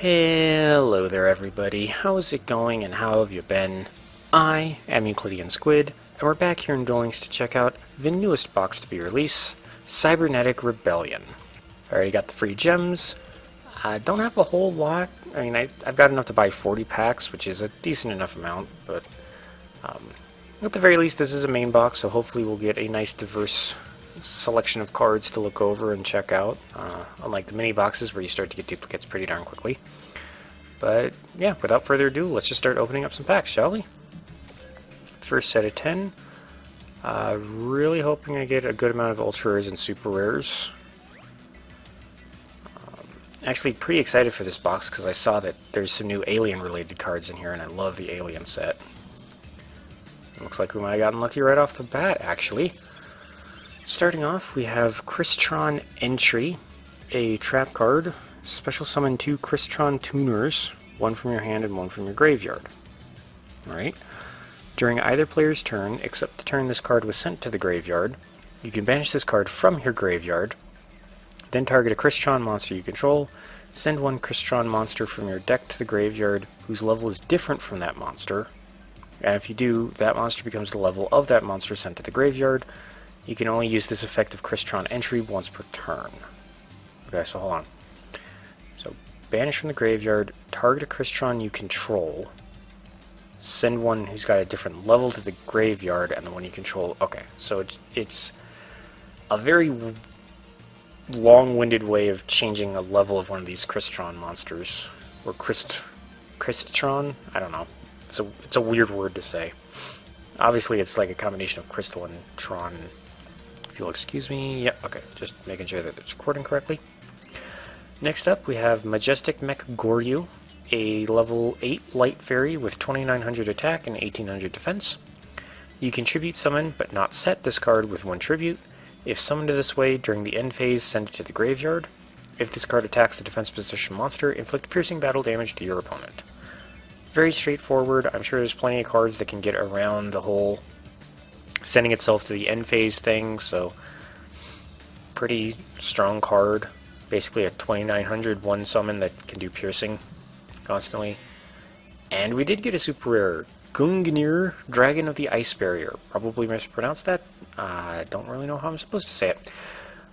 Hello there everybody, how's it going and how have you been? I am EuclideanSqd, and we're back here in Duel Links to check out the newest box to be released, Cybernetic Rebellion. I already got the free gems. I don't have a whole lot. I mean, I've got enough to buy 40 packs, which is a decent enough amount, but at the very least this is a main box, so hopefully we'll get a nice diverse selection of cards to look over and check out, unlike the mini boxes where you start to get duplicates pretty darn quickly. But yeah, without further ado, let's just start opening up some packs, shall we? First set of 10. Really hoping I get a good amount of ultra rares and super rares. Actually pretty excited for this box because I saw that there's some new alien related cards in here and I love the alien set. Looks like we might have gotten lucky right off the bat, actually. Starting off, we have Crystron Entry, a trap card. Special summon 2 Crystron Tuners, one from your hand and one from your graveyard. Alright. During either player's turn, except the turn this card was sent to the graveyard, you can banish this card from your graveyard, then target a Crystron monster you control, send one Crystron monster from your deck to the graveyard whose level is different from that monster, and if you do, that monster becomes the level of that monster sent to the graveyard. You can only use this effect of Crystron Entry once per turn. Okay, so hold on. So, banish from the graveyard, target a Crystron you control, send one who's got a different level to the graveyard, and the one you control. Okay, so it's a very long-winded way of changing a level of one of these Crystron monsters. Or Crystron? I don't know. It's a weird word to say. Obviously, it's like a combination of Crystal and Tron. If you'll excuse me. Yep, okay. Just making sure that it's recording correctly. Next up, we have Majestic Mech Goryu, a level 8 light fairy with 2900 attack and 1800 defense. You can tribute summon, but not set this card with 1 tribute. If summoned this way during the end phase, send it to the graveyard. If this card attacks a defense position monster, inflict piercing battle damage to your opponent. Very straightforward. I'm sure there's plenty of cards that can get around the whole sending itself to the end phase thing, so pretty strong card. Basically a 2900 one summon that can do piercing constantly. And we did get a super rare, Gungnir, Dragon of the Ice Barrier. Probably mispronounced that. I don't really know how I'm supposed to say it.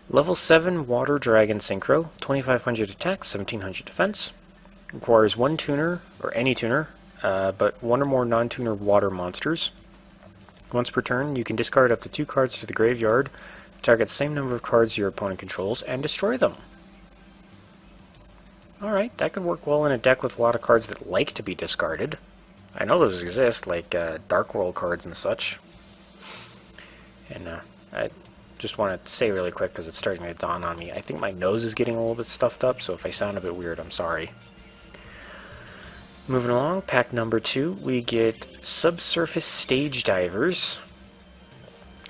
Level 7 Water Dragon Synchro, 2500 attack, 1700 defense. Requires 1 tuner, or any tuner, but 1 or more non-tuner water monsters. Once per turn, you can discard up to 2 cards to the graveyard, target the same number of cards your opponent controls, and destroy them. Alright, that could work well in a deck with a lot of cards that like to be discarded. I know those exist, like Dark World cards and such. And I just want to say really quick, because it's starting to dawn on me, I think my nose is getting a little bit stuffed up, so if I sound a bit weird, I'm sorry. Moving along, pack number 2, we get Subsurface Stage Divers.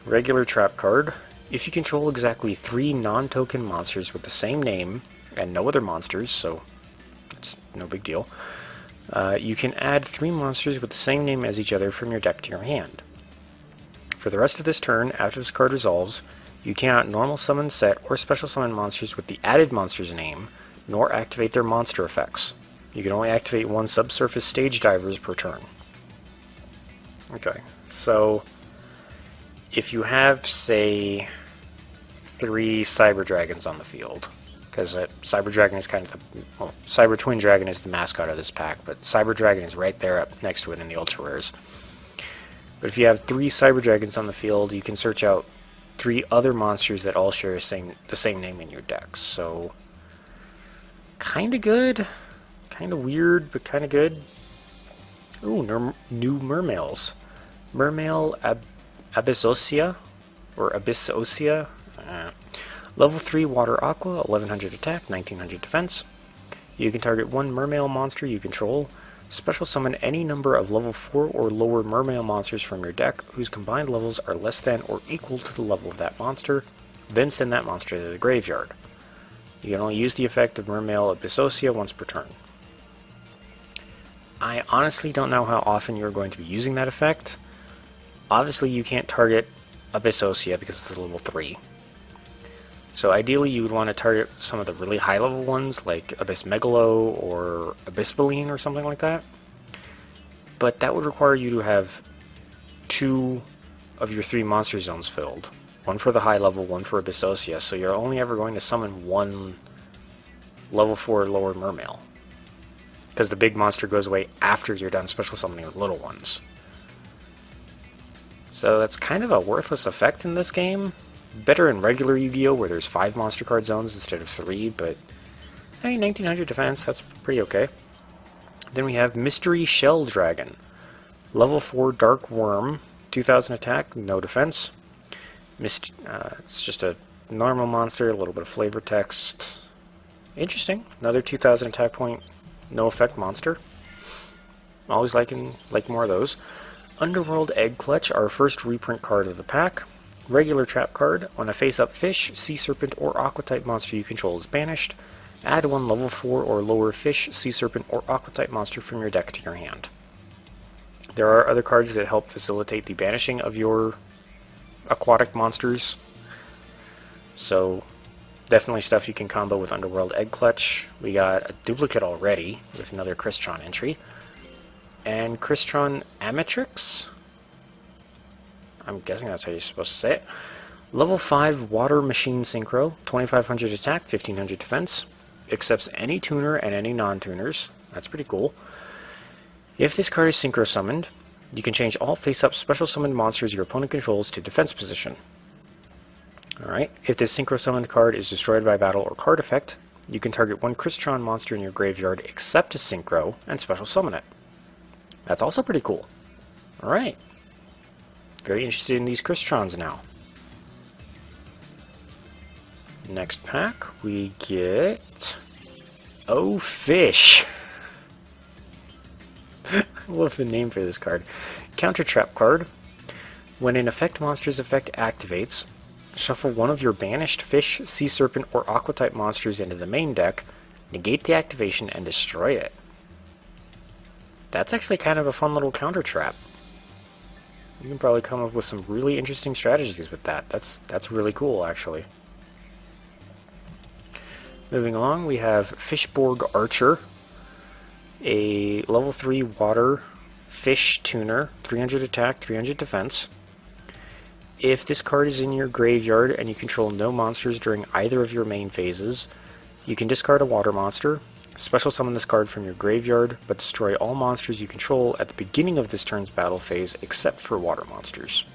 Regular trap card. If you control exactly 3 non-token monsters with the same name, and no other monsters, so it's no big deal, you can add 3 monsters with the same name as each other from your deck to your hand. For the rest of this turn, after this card resolves, you cannot normal summon, set, or special summon monsters with the added monster's name, nor activate their monster effects. You can only activate 1 Subsurface Stage Divers per turn. Okay, so if you have, say, 3 Cyber Dragons on the field, because Cyber Dragon is kind of the, well, Cyber Twin Dragon is the mascot of this pack, but Cyber Dragon is right there up next to it in the Ultra Rares. But if you have 3 Cyber Dragons on the field, you can search out 3 other monsters that all share the same name in your deck. So, kind of good. Kind of weird, but kind of good. Ooh, new Mermails. Mermail Abyssosia, or Abyssosia. Level 3 Water Aqua, 1100 attack, 1900 defense. You can target 1 Mermail monster you control. Special summon any number of level 4 or lower Mermail monsters from your deck whose combined levels are less than or equal to the level of that monster. Then send that monster to the graveyard. You can only use the effect of Mermail Abyssosia once per turn. I honestly don't know how often you're going to be using that effect. Obviously you can't target Abyssosia because it's a level 3. So ideally you would want to target some of the really high level ones like Abyss Megalo or Abyssaline or something like that. But that would require you to have 2 of your 3 monster zones filled. One for the high level, one for Abyssosia, so you're only ever going to summon 1 level 4 lower mermail. Because the big monster goes away after you're done special summoning the little ones. So that's kind of a worthless effect in this game. Better in regular Yu-Gi-Oh! Where there's 5 monster card zones instead of 3, but hey, 1900 defense, that's pretty okay. Then we have Mystery Shell Dragon. Level 4 Dark Worm, 2000 attack, no defense. It's just a normal monster, a little bit of flavor text. Interesting. Another 2000 attack point, no effect monster. Always like more of those. Underworld Egg Clutch, our first reprint card of the pack. Regular trap card. When a face-up fish, sea serpent, or aqua-type monster you control is banished, add 1 level 4 or lower fish, sea serpent, or aqua-type monster from your deck to your hand. There are other cards that help facilitate the banishing of your aquatic monsters. So definitely stuff you can combo with Underworld Egg Clutch. We got a duplicate already with another Crystron entry. And Crystron Amatrix? I'm guessing that's how you're supposed to say it. Level 5 Water Machine Synchro, 2500 attack, 1500 defense. Accepts any tuner and any non-tuners. That's pretty cool. If this card is synchro summoned, you can change all face-up special summoned monsters your opponent controls to defense position. Alright, if this synchro summoned card is destroyed by battle or card effect, you can target 1 Crystron monster in your graveyard except a synchro and special summon it. That's also pretty cool. Alright. Very interested in these Crystrons now. Next pack, we get... Oh, Fish! I love the name for this card. Counter Trap card. When an effect monster's effect activates, shuffle 1 of your banished fish, sea serpent, or aqua-type monsters into the main deck, negate the activation, and destroy it. That's actually kind of a fun little counter trap. You can probably come up with some really interesting strategies with that. That's really cool, actually. Moving along, we have Fishborg Archer, a level 3 water fish tuner, 300 attack, 300 defense. If this card is in your graveyard and you control no monsters during either of your main phases, you can discard a water monster, special summon this card from your graveyard, but destroy all monsters you control at the beginning of this turn's battle phase except for water monsters.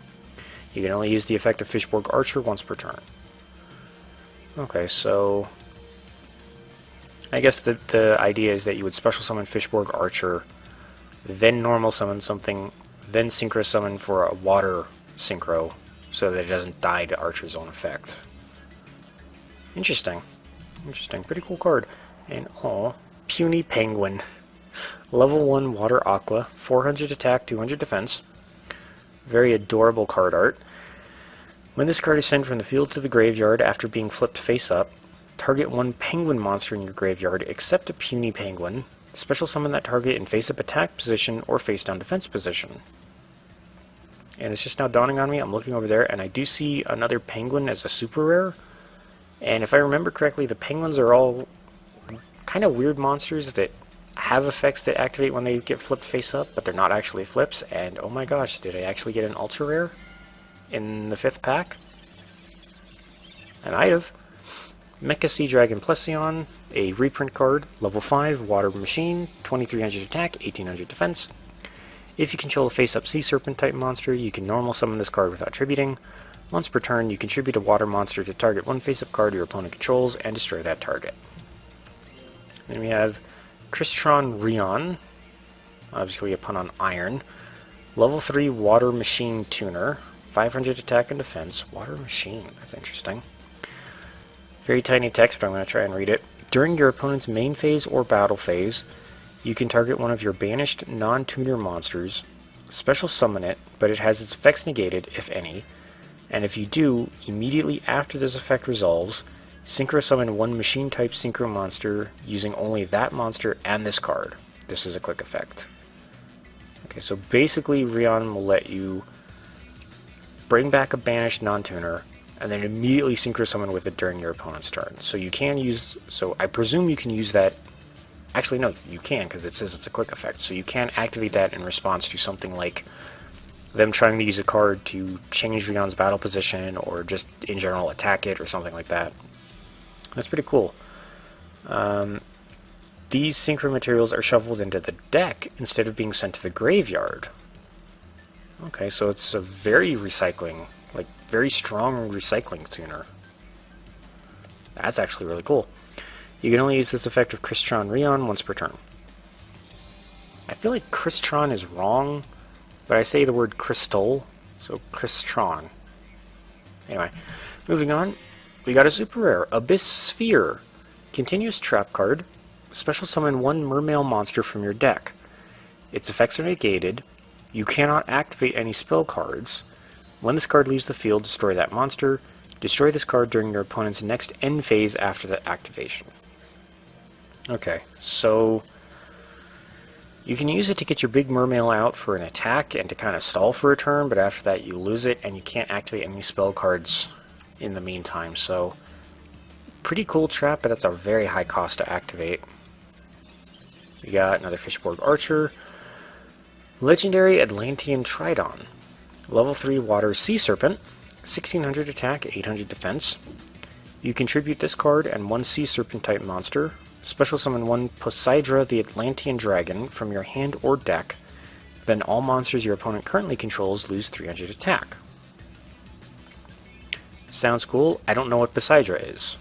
You can only use the effect of Fishborg Archer once per turn. Okay, so I guess the idea is that you would special summon Fishborg Archer, then normal summon something, then synchro summon for a water synchro, so that it doesn't die to Archer's own effect. Interesting. Interesting. Pretty cool card. And Puny Penguin. Level 1 Water Aqua, 400 attack, 200 defense. Very adorable card art. When this card is sent from the field to the graveyard after being flipped face up, target 1 penguin monster in your graveyard except a Puny Penguin. Special summon that target in face-up attack position or face-down defense position. And it's just now dawning on me, I'm looking over there, and I do see another penguin as a super rare. And if I remember correctly, the penguins are all kind of weird monsters that have effects that activate when they get flipped face up, but they're not actually flips. And oh my gosh, did I actually get an ultra rare in the 5th pack? I might have. Mecha Sea Dragon Plesion, a reprint card, level 5, Water Machine, 2300 attack, 1800 defense. If you control a face-up Sea Serpent type monster, you can normal summon this card without tributing. Once per turn, you contribute a water monster to target 1 face-up card your opponent controls and destroy that target. Then we have Crystron Rion, obviously a pun on iron. Level 3 Water Machine Tuner, 500 attack and defense. Water Machine, that's interesting. Very tiny text, but I'm going to try and read it. During your opponent's main phase or battle phase, you can target one of your banished non-tuner monsters, special summon it, but it has its effects negated, if any, and if you do, immediately after this effect resolves, synchro summon 1 machine-type synchro monster using only that monster and this card. This is a quick effect. Okay, so basically Rion will let you bring back a banished non-tuner, and then immediately synchro summon with it during your opponent's turn. So you can use, so I presume you can use that, actually no, you can, because it says it's a quick effect, so you can activate that in response to something like them trying to use a card to change Rion's battle position, or just in general attack it, or something like that. That's pretty cool. These synchro materials are shuffled into the deck instead of being sent to the graveyard. Okay, so it's a very recycling, like very strong recycling tuner. That's actually really cool. You can only use this effect with Crystron Rion once per turn. I feel like Crystron is wrong, but I say the word crystal, so Crystron. Anyway, moving on, we got a super rare, Abyss Sphere. Continuous trap card. Special summon one Mermail monster from your deck. Its effects are negated. You cannot activate any spell cards. When this card leaves the field, destroy that monster. Destroy this card during your opponent's next end phase after the activation. Okay, so you can use it to get your big Mermail out for an attack and to kind of stall for a turn, but after that you lose it and you can't activate any spell cards in the meantime. So, pretty cool trap, but it's a very high cost to activate. We got another Fishborg Archer. Legendary Atlantean Tridon. Level 3 Water Sea Serpent. 1600 attack, 800 defense. You contribute this card and one Sea Serpent type monster. Special summon one Poseidra the Atlantean Dragon from your hand or deck. Then all monsters your opponent currently controls lose 300 attack. Sounds cool. I don't know what Poseidra is.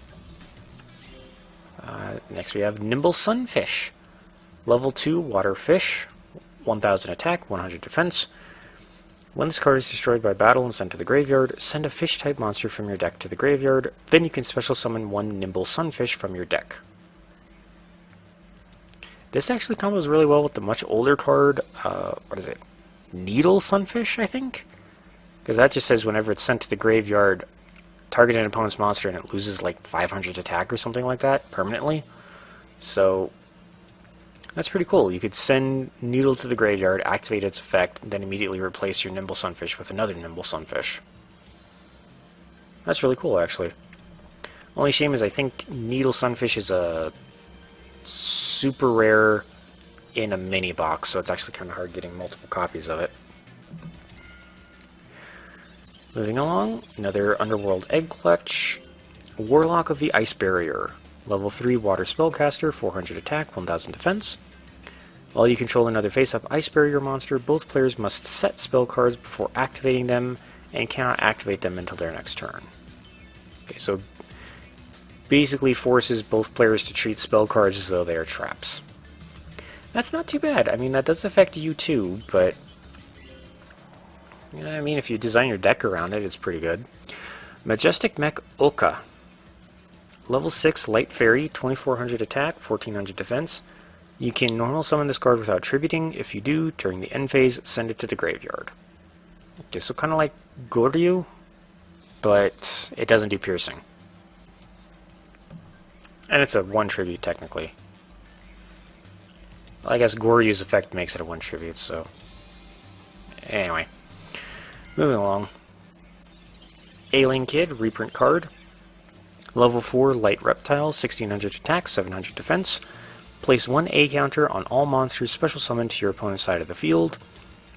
Next we have Nimble Sunfish. Level 2 Water Fish. 1000 attack, 100 defense. When this card is destroyed by battle and sent to the graveyard, send a fish-type monster from your deck to the graveyard. Then you can special summon one Nimble Sunfish from your deck. This actually combos really well with the much older card, what is it? Needle Sunfish, I think? Because that just says whenever it's sent to the graveyard, target an opponent's monster and it loses like 500 attack or something like that, permanently. So, that's pretty cool. You could send Needle to the graveyard, activate its effect, and then immediately replace your Nimble Sunfish with another Nimble Sunfish. That's really cool, actually. Only shame is I think Needle Sunfish is a super rare in a mini box, so it's actually kind of hard getting multiple copies of it. Moving along, another Underworld Egg Clutch. Warlock of the Ice Barrier. Level 3 Water Spellcaster, 400 attack, 1000 defense. While you control another face-up Ice Barrier monster, both players must set spell cards before activating them, and cannot activate them until their next turn. Okay, so basically forces both players to treat spell cards as though they are traps. That's not too bad. I mean, that does affect you too, but I mean, if you design your deck around it, it's pretty good. Majestic Mech Oka. Level 6 Light Fairy, 2400 attack, 1400 defense. You can normal summon this card without tributing. If you do, during the end phase, send it to the graveyard. Okay, so kind of like Goryu, but it doesn't do piercing. And it's a 1 tribute, technically. Well, I guess Goryu's effect makes it a 1 tribute, so... Anyway. Moving along. Alien Kid, reprint card. Level 4 Light Reptile, 1600 attack, 700 defense. Place 1 A counter on all monsters special summoned to your opponent's side of the field.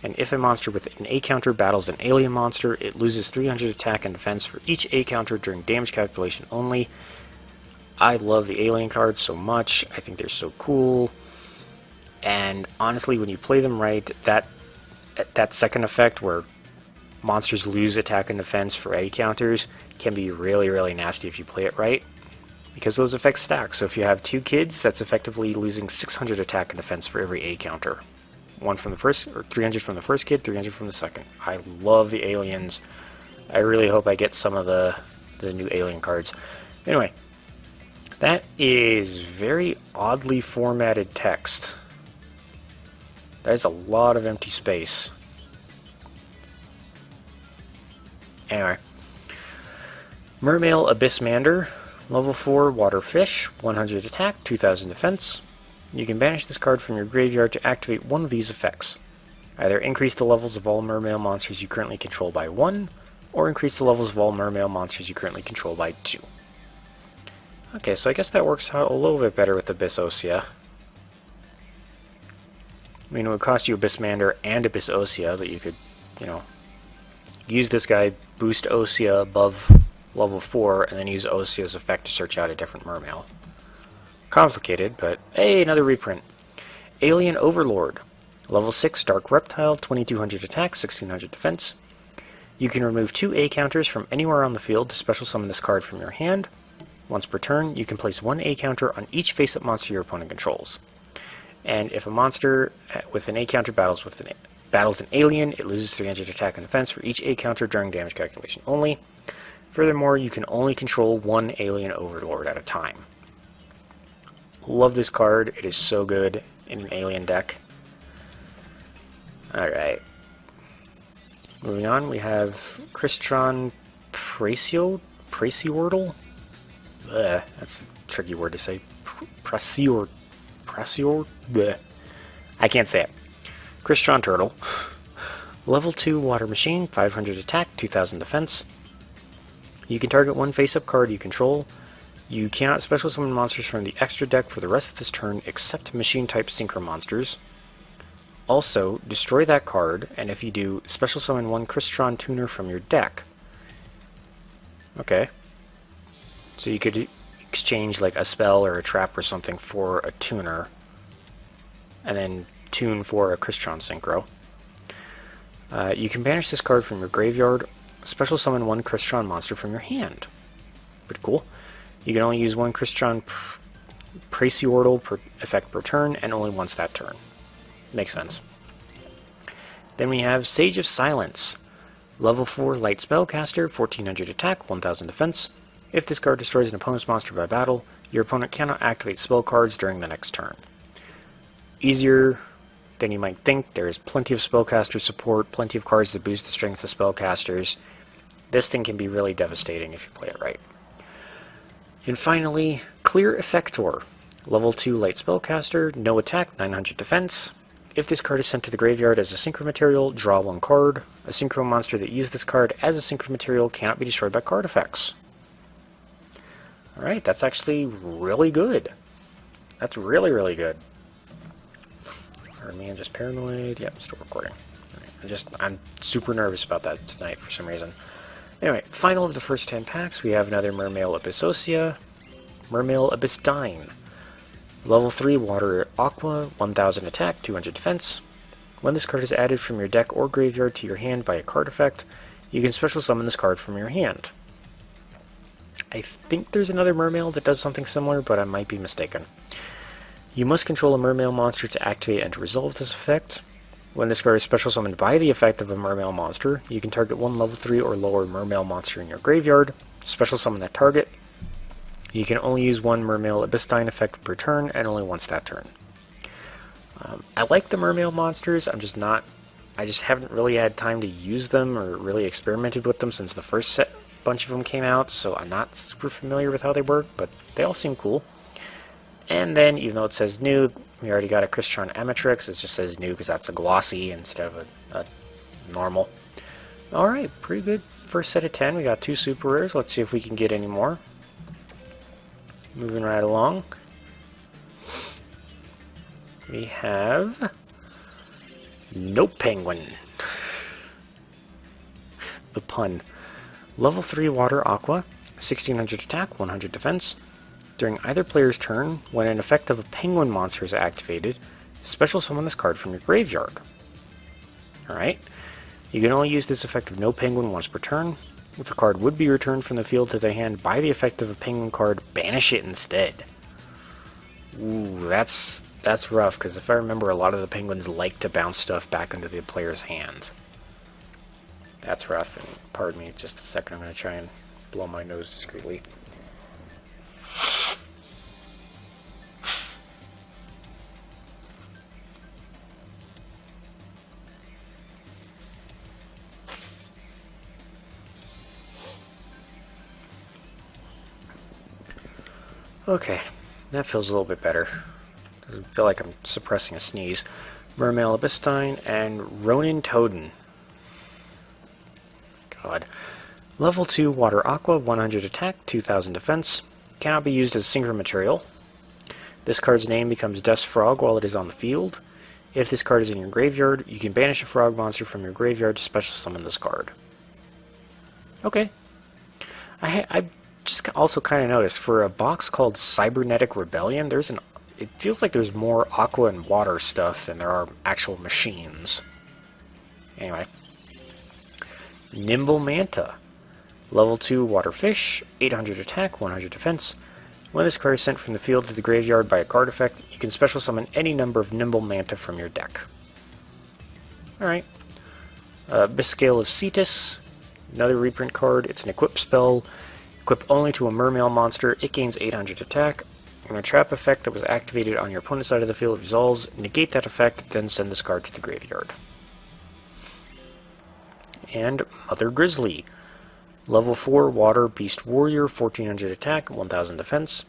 And if a monster with an A counter battles an alien monster, it loses 300 attack and defense for each A counter during damage calculation only. I love the alien cards so much. I think they're so cool. And honestly, when you play them right, that second effect where monsters lose attack and defense for A counters can be really, really nasty if you play it right, because those effects stack. So if you have 2 kids, that's effectively losing 600 attack and defense for every A counter. 1 from the first, or 300 from the first kid, 300 from the second. I love the aliens. I really hope I get some of the new alien cards. Anyway, that is very oddly formatted text. That is a lot of empty space. Anyway. Mermail Abyssmander, level 4 Water Fish, 100 attack, 2000 defense. You can banish this card from your graveyard to activate one of these effects. Either increase the levels of all Mermail monsters you currently control by 1, or increase the levels of all mermail monsters you currently control by 2. Okay, so I guess that works out a little bit better with Abyss Osea. I mean, it would cost you Abyss Mander and Abyss Osea, but you could, you know, use this guy, boost Osea above level 4, and then use Osea's effect to search out a different mermail. Complicated, but hey, another reprint. Alien Overlord. Level 6 Dark Reptile, 2200 attack, 1600 defense. You can remove 2 A counters from anywhere on the field to special summon this card from your hand. Once per turn, you can place 1 A counter on each face-up monster your opponent controls. And if a monster with an A counter battles an alien, it loses 300 attack and defense for each A counter during damage calculation only. Furthermore, you can only control 1 Alien Overlord at a time. Love this card. It is so good in an alien deck. Alright. Moving on, we have Crystron Praesiordle? That's a tricky word to say. Praesiord. Bleh. I can't say it. Crystron Turtle. Level 2 Water Machine, 500 attack, 2000 defense. You can target 1 face-up card you control. You cannot special summon monsters from the extra deck for the rest of this turn except machine-type synchro monsters. Also, destroy that card, and if you do, special summon 1 Crystron Tuner from your deck. Okay. So you could exchange like a spell or a trap or something for a tuner, and then tune for a Crystron Synchro. You can banish this card from your graveyard, special summon 1 Crystron monster from your hand. Pretty cool. You can only use 1 Crystron Praesiordle effect per turn, and only once that turn. Makes sense. Then we have Sage of Silence. Level 4 Light Spellcaster, 1400 attack, 1000 defense. If this card destroys an opponent's monster by battle, your opponent cannot activate spell cards during the next turn. Easier than you might think. There is plenty of spellcaster support, plenty of cards that boost the strength of spellcasters. This thing can be really devastating if you play it right. And finally, Clear Effector. Level 2 Light Spellcaster, no attack, 900 defense. If this card is sent to the graveyard as a synchro material, draw 1 card. A synchro monster that used this card as a synchro material cannot be destroyed by card effects. Alright, that's actually really good. That's really, really good. Or me, I'm just paranoid. Yep, still recording. Right, I'm super nervous about that tonight for some reason. Anyway, final of the first 10 packs, we have another Mermail Abyss Osea, Mermail Abyssdine. Level 3 Water Aqua, 1000 attack, 200 defense. When this card is added from your deck or graveyard to your hand by a card effect, you can special summon this card from your hand. I think there's another Mermail that does something similar, but I might be mistaken. You must control a Mermail monster to activate and to resolve this effect. When this card is special summoned by the effect of a Mermail monster, you can target 1 level 3 or lower Mermail monster in your graveyard, special summon that target. You can only use 1 Mermail Abyssdine effect per turn, and only once that turn. I like the Mermail monsters, I just haven't really had time to use them or really experimented with them since the first bunch of them came out, so I'm not super familiar with how they work, but they all seem cool. And then, even though it says new, we already got a Crystron Amatrix. It just says new because that's a glossy instead of a normal. Alright, pretty good first set of 10. We got 2 super rares. Let's see if we can get any more. Moving right along. We have No Penguin. The pun. Level 3 Water Aqua, 1600 attack, 100 defense. During either player's turn, when an effect of a penguin monster is activated, special summon this card from your graveyard. Alright. You can only use this effect of No Penguin once per turn. If a card would be returned from the field to the hand by the effect of a penguin card, banish it instead. Ooh, that's rough, because if I remember, a lot of the penguins like to bounce stuff back into the player's hand. That's rough, and pardon me just a second, I'm going to try and blow my nose discreetly. Okay, that feels a little bit better. Doesn't feel like I'm suppressing a sneeze. Mermail Abyssdine and Ronin Toden. God. Level 2 Water Aqua, 100 attack, 2000 defense. Cannot be used as synchro material. This card's name becomes Dust Frog while it is on the field. If this card is in your graveyard, you can banish a frog monster from your graveyard to special summon this card. Okay. I just also kind of noticed, for a box called Cybernetic Rebellion, it feels like there's more aqua and water stuff than there are actual machines. Anyway. Nimble Manta. Level 2 Water Fish, 800 attack, 100 defense. When this card is sent from the field to the graveyard by a card effect, you can special summon any number of Nimble Manta from your deck. Alright. Biscale of Cetus, another reprint card. It's an equip spell. Equip only to a mermail monster. It gains 800 attack. When a trap effect that was activated on your opponent's side of the field resolves, negate that effect, then send this card to the graveyard. And Mother Grizzly. Level 4 Water Beast Warrior, 1400 attack, 1000 defense.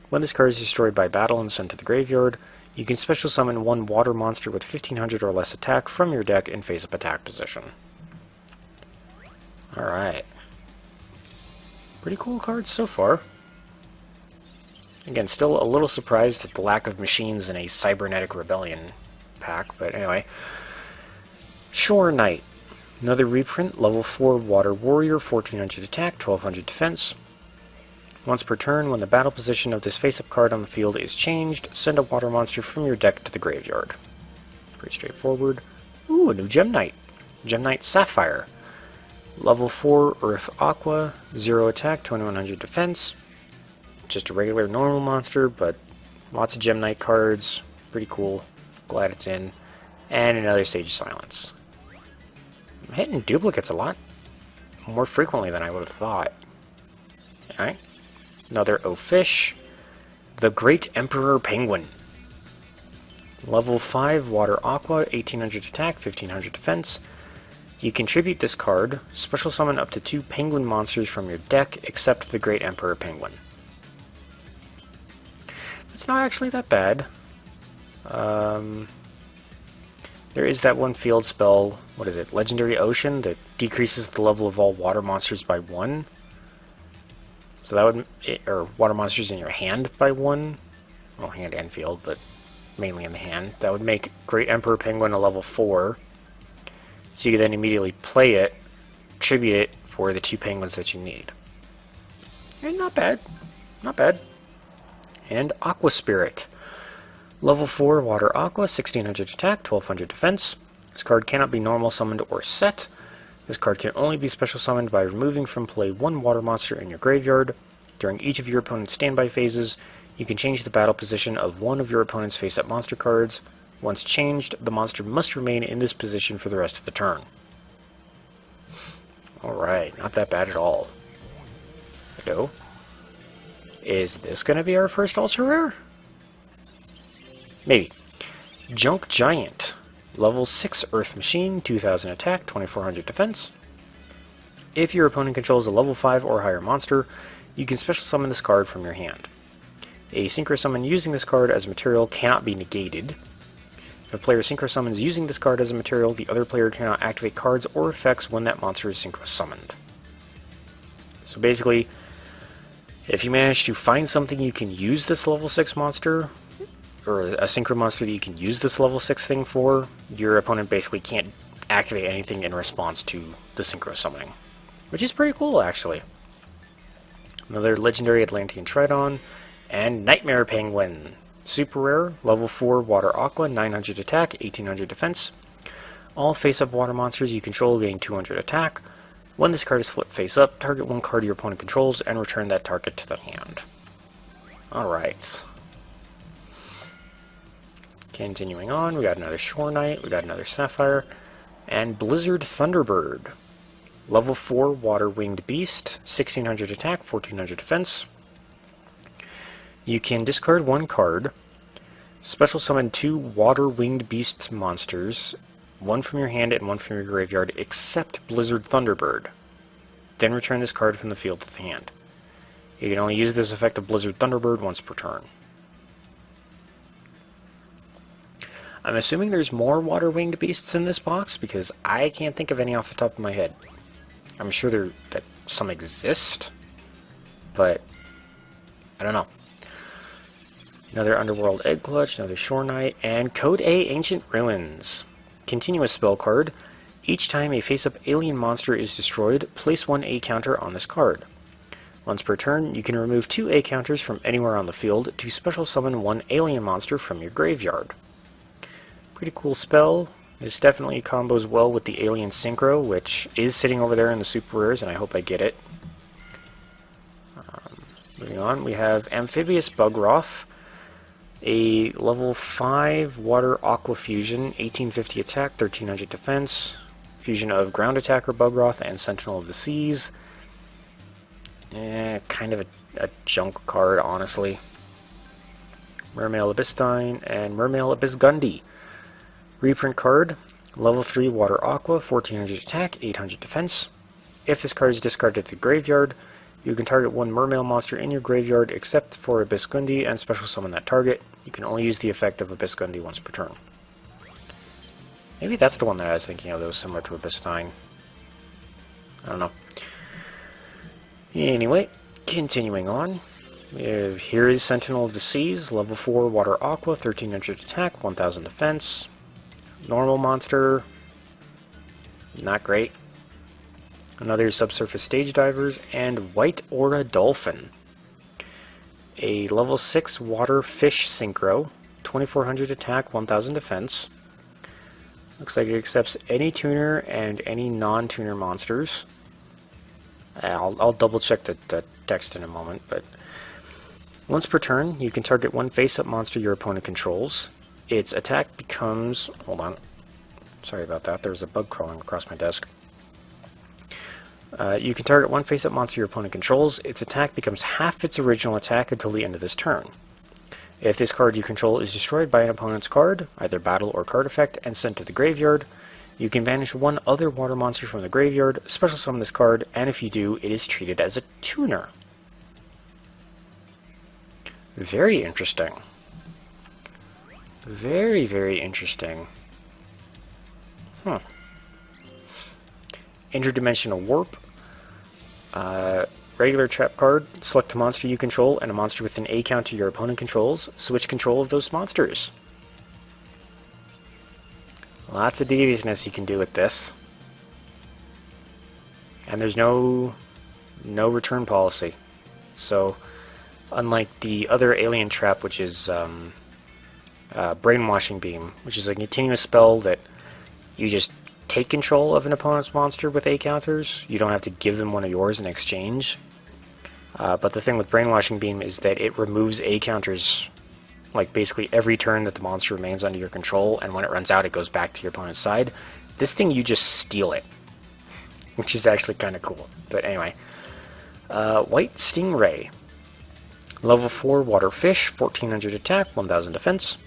When this card is destroyed by battle and sent to the graveyard, you can special summon one water monster with 1500 or less attack from your deck in face-up attack position. Alright. Pretty cool cards so far. Again, still a little surprised at the lack of machines in a Cybernetic Rebellion pack, but anyway. Shore Knight. Another reprint, level 4 Water Warrior, 1400 attack, 1200 defense. Once per turn, when the battle position of this face-up card on the field is changed, send a water monster from your deck to the graveyard. Pretty straightforward. Ooh, a new Gem Knight. Gem Knight Sapphire. Level 4 Earth Aqua, 0 attack, 2100 defense. Just a regular normal monster, but lots of Gem Knight cards. Pretty cool. Glad it's in. And another Sage of Silence. I'm hitting duplicates a lot more frequently than I would have thought. Alright. Another O-Fish. The Great Emperor Penguin. Level 5 Water Aqua, 1800 attack, 1500 defense. You contribute this card, special summon up to 2 penguin monsters from your deck, except the Great Emperor Penguin. It's not actually that bad. There is that one field spell, what is it, Legendary Ocean, that decreases the level of all water monsters by 1. So that would, or water monsters in your hand by 1. Well, hand and field, but mainly in the hand. That would make Great Emperor Penguin a level 4. So you then immediately play it, tribute it for the 2 penguins that you need. And not bad. Not bad. And Aqua Spirit. Level 4 Water Aqua, 1600 attack, 1200 defense. This card cannot be normal summoned or set. This card can only be special summoned by removing from play 1 water monster in your graveyard. During each of your opponent's standby phases, you can change the battle position of one of your opponent's face-up monster cards. Once changed, the monster must remain in this position for the rest of the turn. Alright, not that bad at all. Hello? Is this going to be our first ultra rare? Maybe. Junk Giant. Level 6 Earth Machine, 2000 attack, 2400 defense. If your opponent controls a level 5 or higher monster, you can special summon this card from your hand. A synchro summon using this card as material cannot be negated. If a player synchro summons using this card as a material, the other player cannot activate cards or effects when that monster is synchro summoned. So basically, if you manage to find something you can use this level 6 monster, or a synchro monster that you can use this level 6 thing for, your opponent basically can't activate anything in response to the synchro summoning. Which is pretty cool, actually. Another legendary Atlantean Tridon, and Nightmare Penguin. Super rare, level 4 Water Aqua, 900 attack, 1800 defense. All face-up water monsters you control gain 200 attack. When this card is flipped face-up, target one card your opponent controls and return that target to the hand. Alright. Continuing on, we got another Shore Knight, we got another Sapphire, and Blizzard Thunderbird. Level 4 Water Winged Beast, 1600 attack, 1400 defense. You can discard one card, special summon 2 Water Winged Beast monsters, one from your hand and one from your graveyard, except Blizzard Thunderbird. Then return this card from the field to the hand. You can only use this effect of Blizzard Thunderbird once per turn. I'm assuming there's more Water Winged Beasts in this box, because I can't think of any off the top of my head. I'm sure that some exist, but I don't know. Another Underworld Egg Clutch, another Shore Knight, and Code A Ancient Ruins. Continuous spell card. Each time a face-up alien monster is destroyed, place 1 A counter on this card. Once per turn, you can remove 2 A counters from anywhere on the field to special summon 1 alien monster from your graveyard. Pretty cool spell. This definitely combos well with the Alien Synchro, which is sitting over there in the super rares, and I hope I get it. Moving on, we have Amphibious Bugroth, a level 5 Water Aqua Fusion, 1850 attack, 1300 defense, fusion of Ground Attacker Bugroth and Sentinel of the Seas. Kind of a junk card, honestly. Mermail Abyssdine and Mermail Abyssgundi. Reprint card, level 3 Water Aqua, 1400 attack, 800 defense. If this card is discarded to the graveyard, you can target 1 Mermail monster in your graveyard except for Abyssgundi and special summon that target. You can only use the effect of Abyssgundi once per turn. Maybe that's the one that I was thinking of that was similar to Abyssdine. I don't know. Anyway, continuing on. Here is Sentinel of the Seas, level 4 Water Aqua, 1300 attack, 1000 defense. Normal monster, not great. Another Subsurface Stage Divers, and White Aura Dolphin. A level 6 Water Fish Synchro, 2400 attack, 1000 defense. Looks like it accepts any tuner and any non-tuner monsters. I'll double check the text in a moment, but once per turn, you can target 1 face-up monster your opponent controls. Its attack becomes... Hold on. Sorry about that. There's a bug crawling across my desk. You can target 1 face-up monster your opponent controls. Its attack becomes half its original attack until the end of this turn. If this card you control is destroyed by an opponent's card, either battle or card effect, and sent to the graveyard, you can banish 1 other water monster from the graveyard, special summon this card, and if you do, it is treated as a tuner. Very interesting. Very, very interesting. Interdimensional Warp. Regular trap card. Select a monster you control and a monster with an A counter your opponent controls. Switch control of those monsters. Lots of deviousness you can do with this. And there's no return policy. So, unlike the other alien trap, which is Brainwashing Beam, which is a continuous spell that you just take control of an opponent's monster with A counters. You don't have to give them one of yours in exchange. But the thing with Brainwashing Beam is that it removes A counters like basically every turn that the monster remains under your control, and when it runs out it goes back to your opponent's side. This thing, you just steal it, which is actually kind of cool. But anyway, White Stingray. Level 4 Water Fish, 1400 attack, 1000 defense.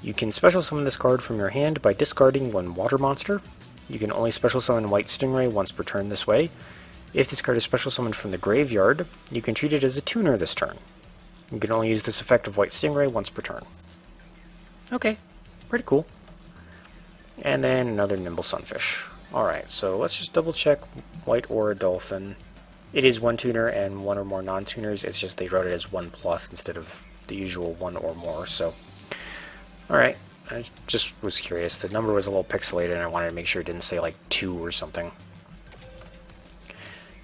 You can special summon this card from your hand by discarding 1 water monster. You can only special summon White Stingray once per turn this way. If this card is special summoned from the graveyard, you can treat it as a tuner this turn. You can only use this effect of White Stingray once per turn. Okay, pretty cool. And then another Nimble Sunfish. Alright, so let's just double check White Aura Dolphin. It is 1 tuner and 1 or more non-tuners. It's just they wrote it as 1+ instead of the usual 1 or more, so... Alright, I just was curious. The number was a little pixelated and I wanted to make sure it didn't say like 2 or something.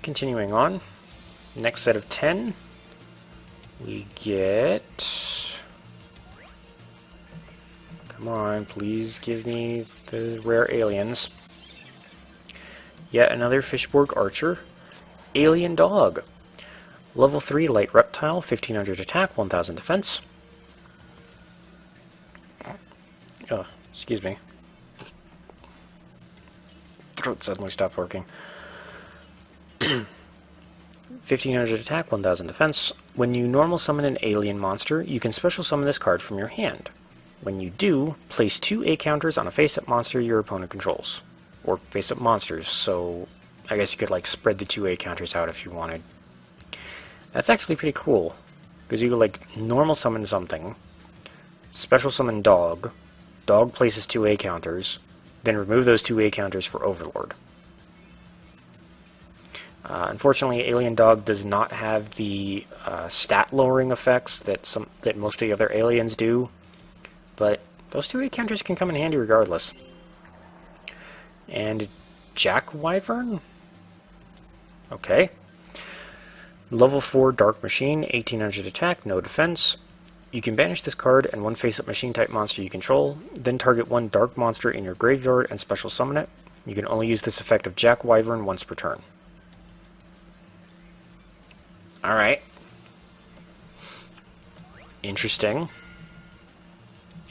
Continuing on, next set of 10, we get... Come on, please give me the rare aliens. Yet another Fishborg Archer. Alien Dog. Level 3 Light Reptile, 1500 attack, 1000 defense. Oh, excuse me. Throat suddenly stopped working. 1500 attack, 1000 defense. When you normal summon an alien monster, you can special summon this card from your hand. When you do, place 2 A counters on a face-up monster your opponent controls. Or face-up monsters, so I guess you could like spread the 2 A counters out if you wanted. That's actually pretty cool, because you could like normal summon something, special summon Dog, Dog places 2 A counters, then remove those 2 A counters for Overlord. Unfortunately, Alien Dog does not have the stat lowering effects that most of the other aliens do, but those two encounters can come in handy regardless. And Jack Wyvern? Okay. Level 4 Dark Machine, 1800 attack, no defense. You can banish this card and one face-up machine-type monster you control, then target one dark monster in your graveyard and special summon it. You can only use this effect of Jack Wyvern once per turn. Alright. Interesting.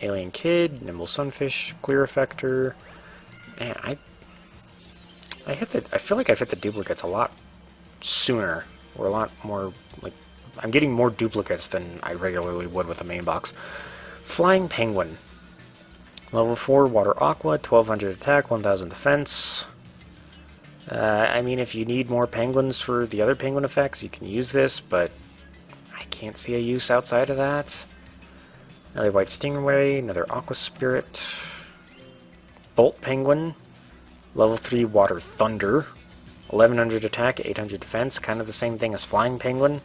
Alien Kid, Nimble Sunfish, Clear Effector. Man, I feel like I've hit the duplicates a lot sooner, or a lot more, like, I'm getting more duplicates than I regularly would with the main box. Flying Penguin. Level 4 Water Aqua, 1200 attack, 1000 defense. I mean, if you need more penguins for the other penguin effects, you can use this, but I can't see a use outside of that. Another White Stingray, another Aqua Spirit. Bolt Penguin. Level 3 Water Thunder. 1100 attack, 800 defense, kind of the same thing as Flying Penguin.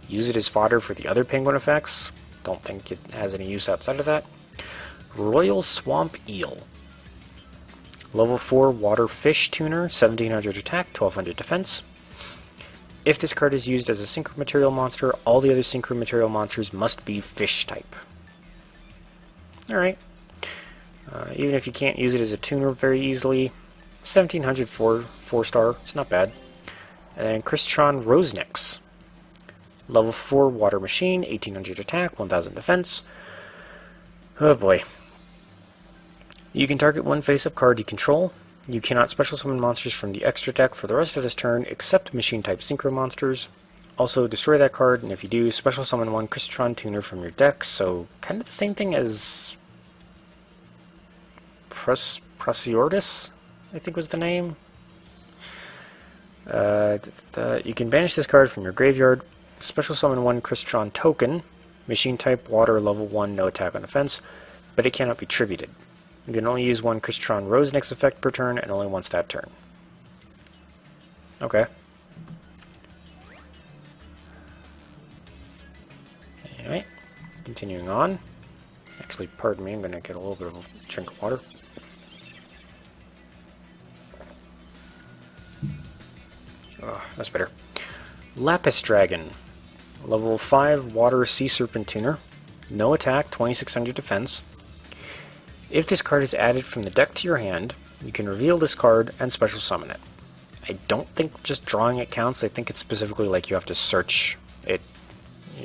Use it as fodder for the other penguin effects. Don't think it has any use outside of that. Royal Swamp Eel. Level 4 Water Fish Tuner, 1700 attack, 1200 defense. If this card is used as a Synchro Material monster, all the other Synchro Material monsters must be Fish type. Alright. Even if you can't use it as a tuner very easily, 1700 4-star, it's not bad. And then Crystron Rosenix. Level 4 Water Machine, 1800 attack, 1000 defense. Oh boy. You can target one face-up card you control. You cannot special summon monsters from the extra deck for the rest of this turn, except machine-type synchro monsters. Also, destroy that card, and if you do, special summon one Crystron Tuner from your deck, so kind of the same thing as Preciortis, I think was the name. You can banish this card from your graveyard, special summon one Crystron Token, machine-type water, level 1, no attack on defense, but it cannot be tributed. You can only use one Crystron Rosenix effect per turn, and only once that turn. Okay. Anyway, continuing on. Actually, pardon me, I'm going to get a little bit of a drink of water. Oh, that's better. Lapis Dragon. Level 5 Water Sea Serpent Tuner. No attack, 2600 defense. If this card is added from the deck to your hand, you can reveal this card and special summon it. I don't think just drawing it counts. I think it's specifically like you have to search it,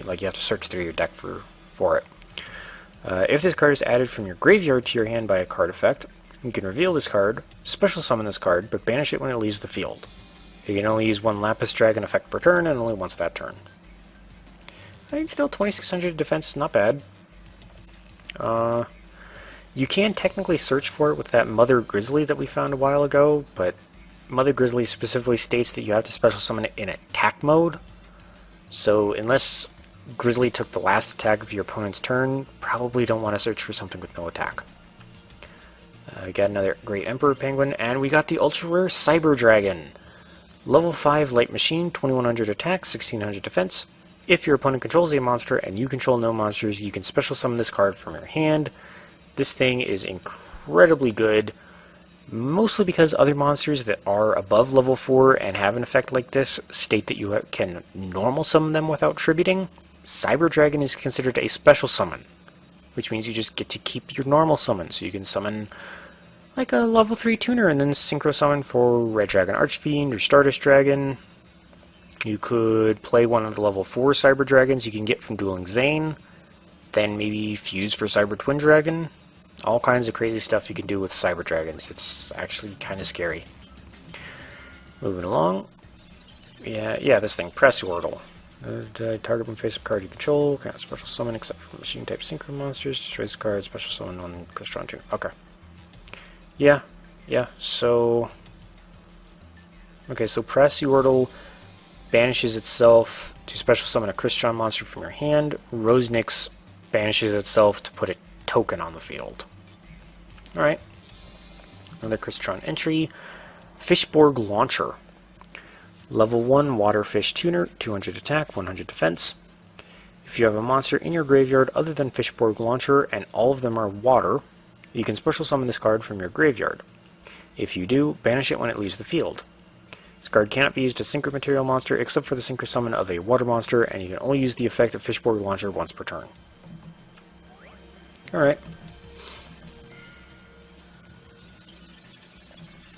like you have to search through your deck for it. If this card is added from your graveyard to your hand by a card effect, you can reveal this card, special summon this card, but banish it when it leaves the field. You can only use one Lapis Dragon effect per turn, and only once that turn. I mean, still 2600 defense is not bad. You can technically search for it with that Mother Grizzly that we found a while ago, but Mother Grizzly specifically states that you have to special summon it in attack mode. So unless Grizzly took the last attack of your opponent's turn, probably don't want to search for something with no attack. We got another Great Emperor Penguin, and we got the ultra rare Cyber Dragon. Level 5 Light Machine, 2100 attack, 1600 defense. If your opponent controls a monster and you control no monsters, you can special summon this card from your hand. This thing is incredibly good, mostly because other monsters that are above level 4 and have an effect like this state that you can normal summon them without tributing. Cyber Dragon is considered a special summon, which means you just get to keep your normal summon. So you can summon like a level 3 tuner and then synchro summon for Red Dragon Archfiend or Stardust Dragon. You could play one of the level 4 Cyber Dragons you can get from Duel Links Zane, then maybe fuse for Cyber Twin Dragon. All kinds of crazy stuff you can do with Cyber Dragons. It's actually kind of scary. Moving along. Yeah, this thing, Preciortis. Target one face-up card you control, cannot special summon except for machine-type synchro monsters. Destroy this card, special summon on Crystron 2. Okay. Yeah, so... Okay, so Preciortis banishes itself to special summon a Crystron monster from your hand. Rosenix banishes itself to put a token on the field. Alright. Another Crystron entry. Fishborg Launcher. Level 1 Water Fish Tuner, 200 attack, 100 defense. If you have a monster in your graveyard other than Fishborg Launcher and all of them are water, you can special summon this card from your graveyard. If you do, banish it when it leaves the field. This card cannot be used as Synchro Material monster except for the Synchro Summon of a water monster, and you can only use the effect of Fishborg Launcher once per turn. Alright.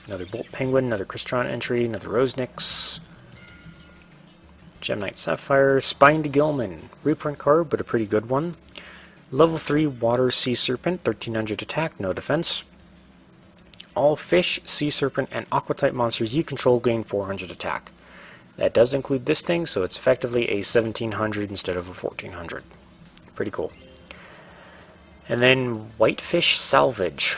Another Bolt Penguin, another Crystron entry, another Rosenix. Gemnite Sapphire, Spine to Gilman, reprint card, but a pretty good one. Level 3 Water Sea Serpent, 1300 attack, no defense. All fish, sea serpent, and aqua-type monsters you control gain 400 attack. That does include this thing, so it's effectively a 1700 instead of a 1400. Pretty cool. And then Whitefish Salvage.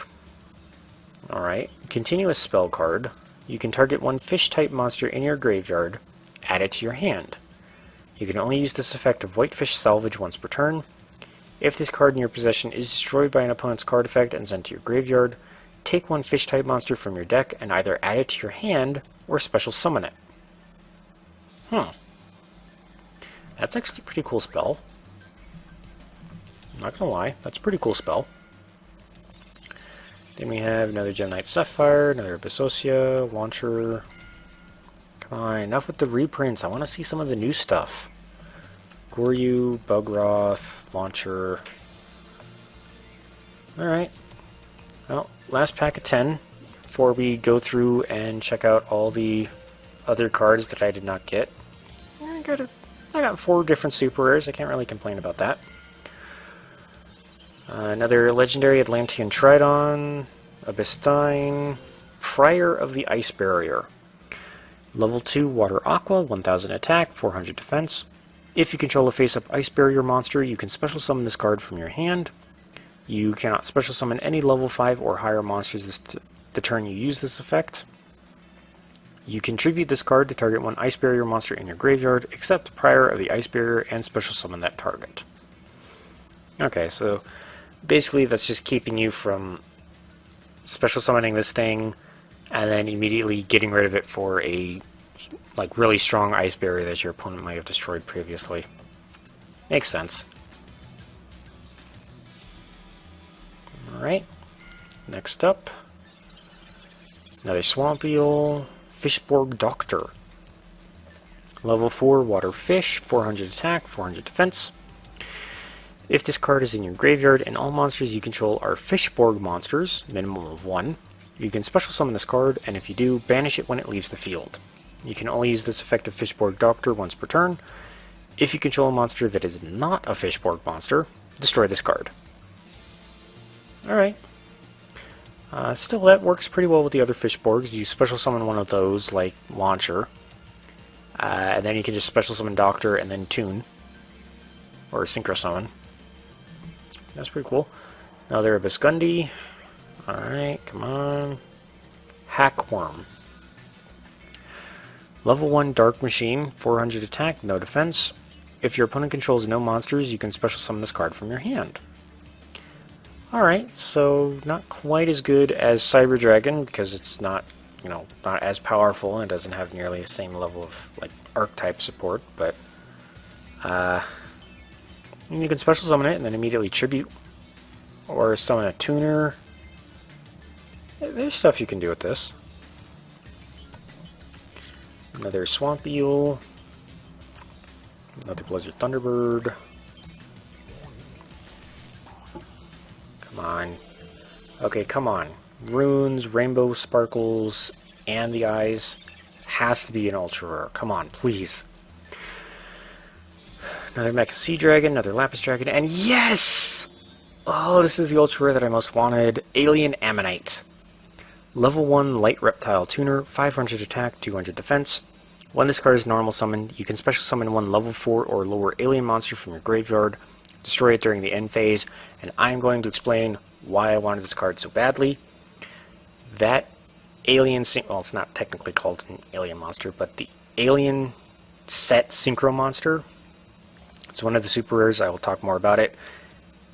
Alright, continuous spell card. You can target one fish-type monster in your graveyard, add it to your hand. You can only use this effect of Whitefish Salvage once per turn. If this card in your possession is destroyed by an opponent's card effect and sent to your graveyard, take one fish-type monster from your deck and either add it to your hand or special summon it. That's actually a pretty cool spell. I'm not gonna lie, that's a pretty cool spell. Then we have another Gemnite Sapphire, another Abyssocia, Launcher. Come on, enough with the reprints. I want to see some of the new stuff. Goryu, Bugroth, Launcher. Alright. Well, last pack of 10 before we go through and check out all the other cards that I did not get. I got 4 different super rares. I can't really complain about that. Another legendary Atlantean Tridon, Abyssine, Prior of the Ice Barrier. Level 2 Water Aqua, 1000 attack, 400 defense. If you control a face-up Ice Barrier monster, you can special summon this card from your hand. You cannot special summon any level 5 or higher monsters the turn you use this effect. You contribute this card to target one Ice Barrier monster in your graveyard, except Prior of the Ice Barrier, and special summon that target. Okay, so basically that's just keeping you from special summoning this thing and then immediately getting rid of it for a really strong Ice Barrier that your opponent might have destroyed previously. Makes sense. Alright, next up, another Swamp Eel, Fishborg Doctor. Level 4 Water Fish, 400 attack, 400 defense. If this card is in your graveyard and all monsters you control are Fishborg monsters, minimum of 1, you can special summon this card, and if you do, banish it when it leaves the field. You can only use this effect of Fishborg Doctor once per turn. If you control a monster that is not a Fishborg monster, destroy this card. Alright. Still, that works pretty well with the other Fishborgs. You special summon one of those, like Launcher, and then you can just special summon Doctor and then Tune, or Synchro Summon. That's pretty cool. Another Abysgundi. Alright, come on. Hackworm. Level 1 Dark Machine, 400 attack, no defense. If your opponent controls no monsters, you can special summon this card from your hand. Alright, so not quite as good as Cyber Dragon, because it's not, not as powerful and doesn't have nearly the same level of, archetype support, but, you can special summon it and then immediately tribute, or summon a tuner. There's stuff you can do with this. Another Swamp Eel, another Blizzard Thunderbird. Come on. Okay, come on. Runes, rainbow sparkles, and the eyes. This has to be an ultra rare. Come on, please. Another Mecha Sea Dragon, another Lapis Dragon, and yes! Oh, this is the ultra rare that I most wanted. Alien Ammonite. Level 1 Light Reptile Tuner, 500 attack, 200 defense. When this card is normal summoned, you can special summon one level 4 or lower alien monster from your graveyard, destroy it during the end phase, and I'm going to explain why I wanted this card so badly. That alien, well, it's not technically called an alien monster, but the alien set synchro monster, it's one of the super rares. I will talk more about it.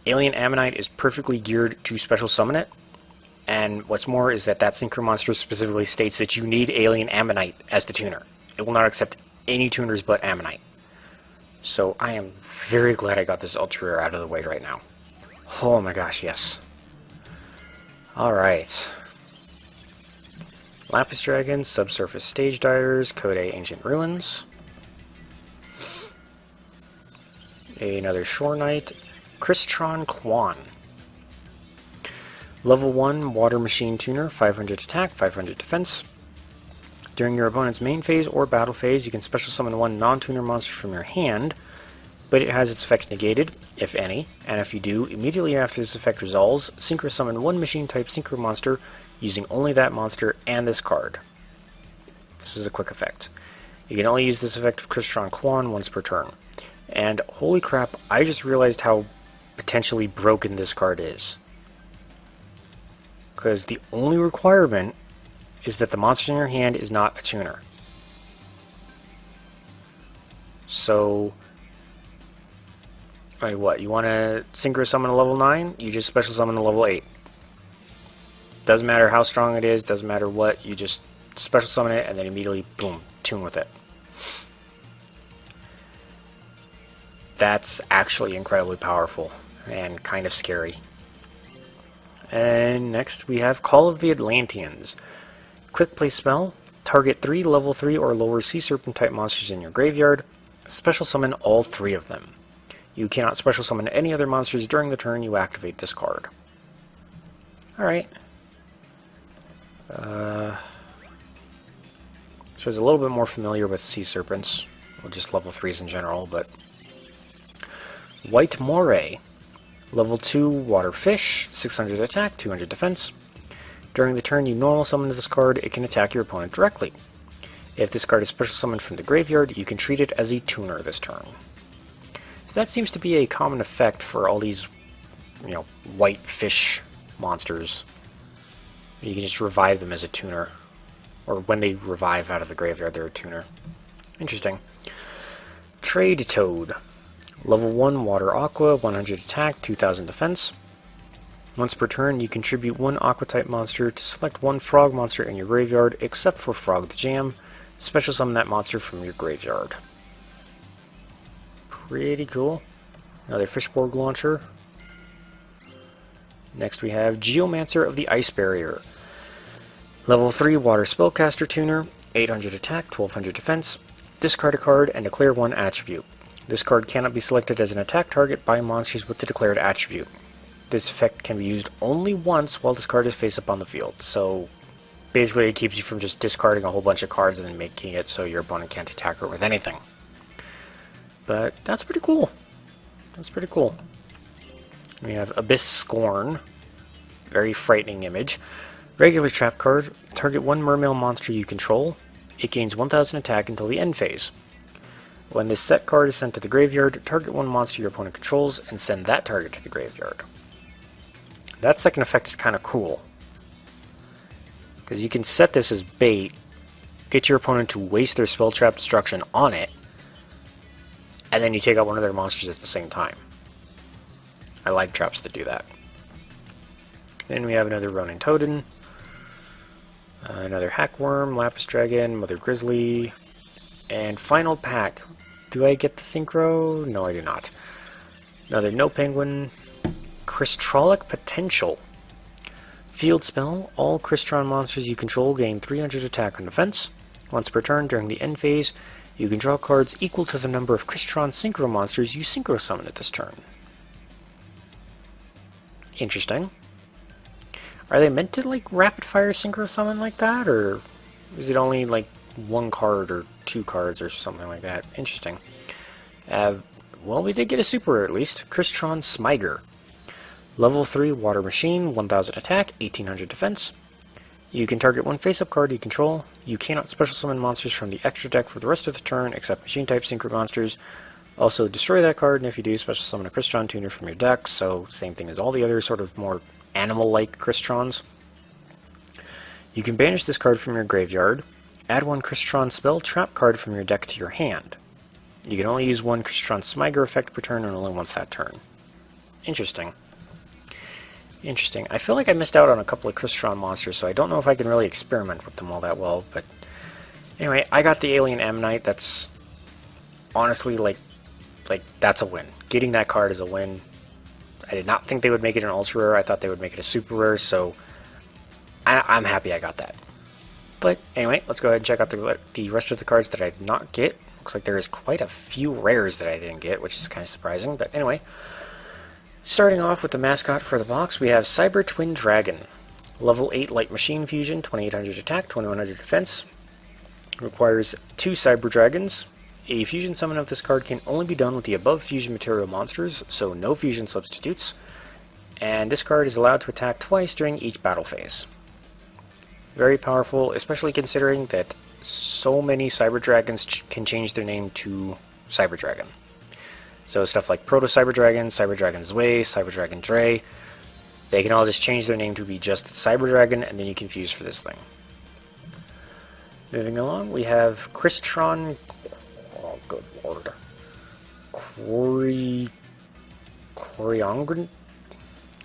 Alien Ammonite is perfectly geared to special summon it, and what's more is that synchro monster specifically states that you need Alien Ammonite as the tuner. it will not accept any tuners but Ammonite. So I am very glad I got this ultra rare out of the way right now. Oh my gosh, yes. Alright. Lapis Dragons, Subsurface Stage Divers, Code A Ancient Ruins. Another Shore Knight, Crystron Quan. Level 1 Water Machine Tuner, 500 attack, 500 defense. During your opponent's main phase or battle phase, you can special summon one non-tuner monster from your hand, but it has its effects negated, if any, and if you do, immediately after this effect resolves, synchro summon one machine-type synchro monster using only that monster and this card. This is a quick effect. You can only use this effect of Crystron Quan once per turn. And holy crap, I just realized how potentially broken this card is. Because the only requirement is that the monster in your hand is not a tuner. So, what, you want to synchro summon a level 9? You just special summon a level 8. Doesn't matter how strong it is, doesn't matter what, you just special summon it and then immediately, boom, tune with it. That's actually incredibly powerful and kind of scary. And next we have Call of the Atlanteans. Quick play spell, target 3 level 3 or lower sea serpent type monsters in your graveyard, special summon all 3 of them. You cannot special summon any other monsters during the turn you activate this card. Alright. So it's a little bit more familiar with sea serpents, or just level 3s in general, but White Moray. Level 2 Water Fish, 600 attack, 200 defense. During the turn you normal summon this card, it can attack your opponent directly. If this card is special summoned from the graveyard, you can treat it as a tuner this turn. So that seems to be a common effect for all these, white fish monsters. You can just revive them as a tuner. Or when they revive out of the graveyard, they're a tuner. Interesting. Trade Toad. Level 1 Water Aqua, 100 attack, 2000 defense. Once per turn, you contribute one Aqua-type monster to select one Frog monster in your graveyard, except for Frog the Jam. Special summon that monster from your graveyard. Pretty cool. Another Fishborg launcher. Next we have Geomancer of the Ice Barrier. Level 3 Water Spellcaster Tuner, 800 attack, 1200 defense. Discard a card and declare one attribute. This card cannot be selected as an attack target by monsters with the declared attribute. This effect can be used only once while this card is face up on the field, so basically it keeps you from just discarding a whole bunch of cards and then making it so your opponent can't attack it with anything. But that's pretty cool. That's pretty cool. We have Abyss Scorn. Very frightening image. Regular trap card. Target one mermail monster you control. It gains 1000 attack until the end phase. When this set card is sent to the graveyard, target one monster your opponent controls and send that target to the graveyard. That second effect is kind of cool. Because you can set this as bait, get your opponent to waste their spell trap destruction on it, and then you take out one of their monsters at the same time. I like traps that do that. Then we have another Ronin Totem, another Hackworm, Lapis Dragon, Mother Grizzly, and final pack. Do I get the synchro? No, I do not. Another No Penguin, Crystallic Potential. Field spell, all Crystron monsters you control gain 300 attack and defense. Once per turn during the end phase, you can draw cards equal to the number of Crystron synchro monsters you synchro summon at this turn. Interesting. Are they meant to rapid fire synchro summon like that, or is it only one card or two cards or something like that? Interesting. Well, we did get a super rare at least. Crystron Smiger. Level 3 Water Machine, 1000 attack, 1800 defense. You can target one face-up card you control. You cannot special summon monsters from the extra deck for the rest of the turn except machine-type synchro monsters. Also, destroy that card, and if you do, special summon a Crystron tuner from your deck, so same thing as all the other sort of more animal-like Crystrons. You can banish this card from your graveyard. Add one Crystron spell trap card from your deck to your hand. You can only use one Crystron Smiger effect per turn and only once that turn. Interesting. Interesting. I feel like I missed out on a couple of Crystron monsters, so I don't know if I can really experiment with them all that well, but Anyway, I got the Alien Ammonite. That's honestly like that's a win. Getting that card is a win. I did not think they would make it an ultra rare. I thought they would make it a super rare, so I'm happy I got that. But anyway, let's go ahead and check out the rest of the cards that I did not get. Looks like there is quite a few rares that I didn't get, which is kind of surprising. But anyway, starting off with the mascot for the box, we have Cyber Twin Dragon. Level 8 Light Machine Fusion, 2800 attack, 2100 defense. Requires 2 Cyber Dragons. A fusion summon of this card can only be done with the above fusion material monsters, so no fusion substitutes. And this card is allowed to attack twice during each battle phase. Very powerful, especially considering that so many Cyber Dragons can change their name to Cyber Dragon. So stuff like Proto Cyber Dragon, Cyber Dragon Zwei, Cyber Dragon Dre, they can all just change their name to be just Cyber Dragon, and then you can fuse for this thing. Moving along, we have Crystron. Oh, good lord.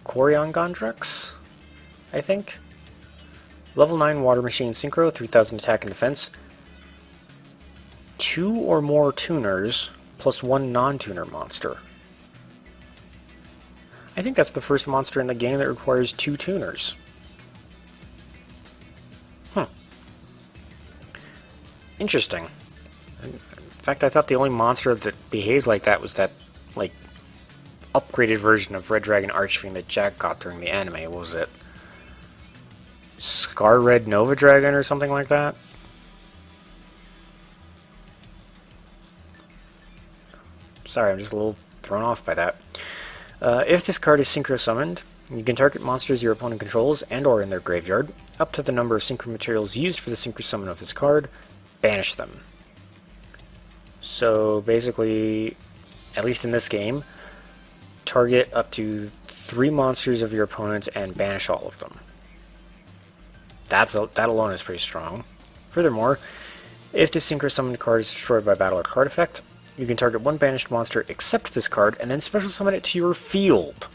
Coriongondrex, I think. Level 9 Water Machine Synchro, 3000 attack and defense. 2 or more tuners, plus 1 non-tuner monster. I think that's the first monster in the game that requires 2 tuners. Interesting. In fact, I thought the only monster that behaves like that was that, like, upgraded version of Red Dragon Archfiend that Jack got during the anime. What was it? Scar Red Nova Dragon or something like that? Sorry, I'm just a little thrown off by that. If this card is synchro summoned, you can target monsters your opponent controls and or in their graveyard, up to the number of synchro materials used for the synchro summon of this card, banish them. So basically, at least in this game, target up to 3 monsters of your opponents and banish all of them. That alone is pretty strong. Furthermore, if the synchro summoned card is destroyed by battle or card effect, you can target 1 banished monster except this card and then special summon it to your field.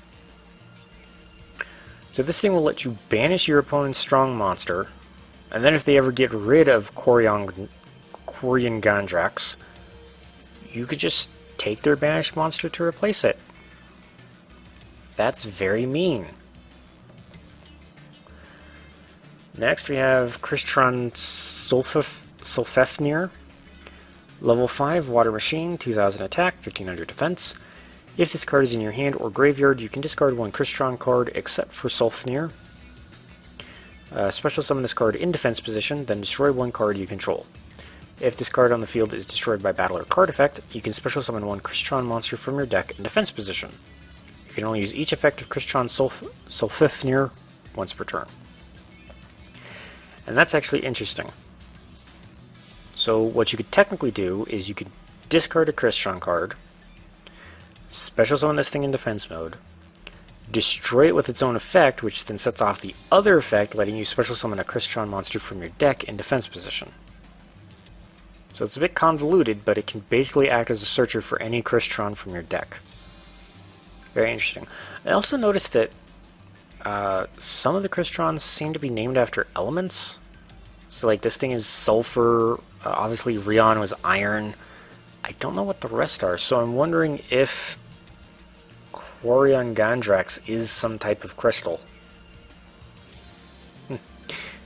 So this thing will let you banish your opponent's strong monster, and then if they ever get rid of Coriongondrex, you could just take their banished monster to replace it. That's very mean. Next we have Crystron Sulfefnir. Level 5 Water Machine, 2000 attack, 1500 defense. If this card is in your hand or graveyard, you can discard 1 Crystron card except for Sulfnir. Special summon this card in defense position, then destroy 1 card you control. If this card on the field is destroyed by battle or card effect, you can special summon 1 Crystron monster from your deck in defense position. You can only use each effect of Crystron Sulfefnir once per turn. And that's actually interesting. So what you could technically do is you could discard a Crystron card, special summon this thing in defense mode, destroy it with its own effect, which then sets off the other effect, letting you special summon a Crystron monster from your deck in defense position. So it's a bit convoluted, but it can basically act as a searcher for any Crystron from your deck. Very interesting. I also noticed that some of the Crystrons seem to be named after elements. So like this thing is sulfur, obviously Rion was iron. I don't know what the rest are, so I'm wondering if Coriongondrex is some type of crystal.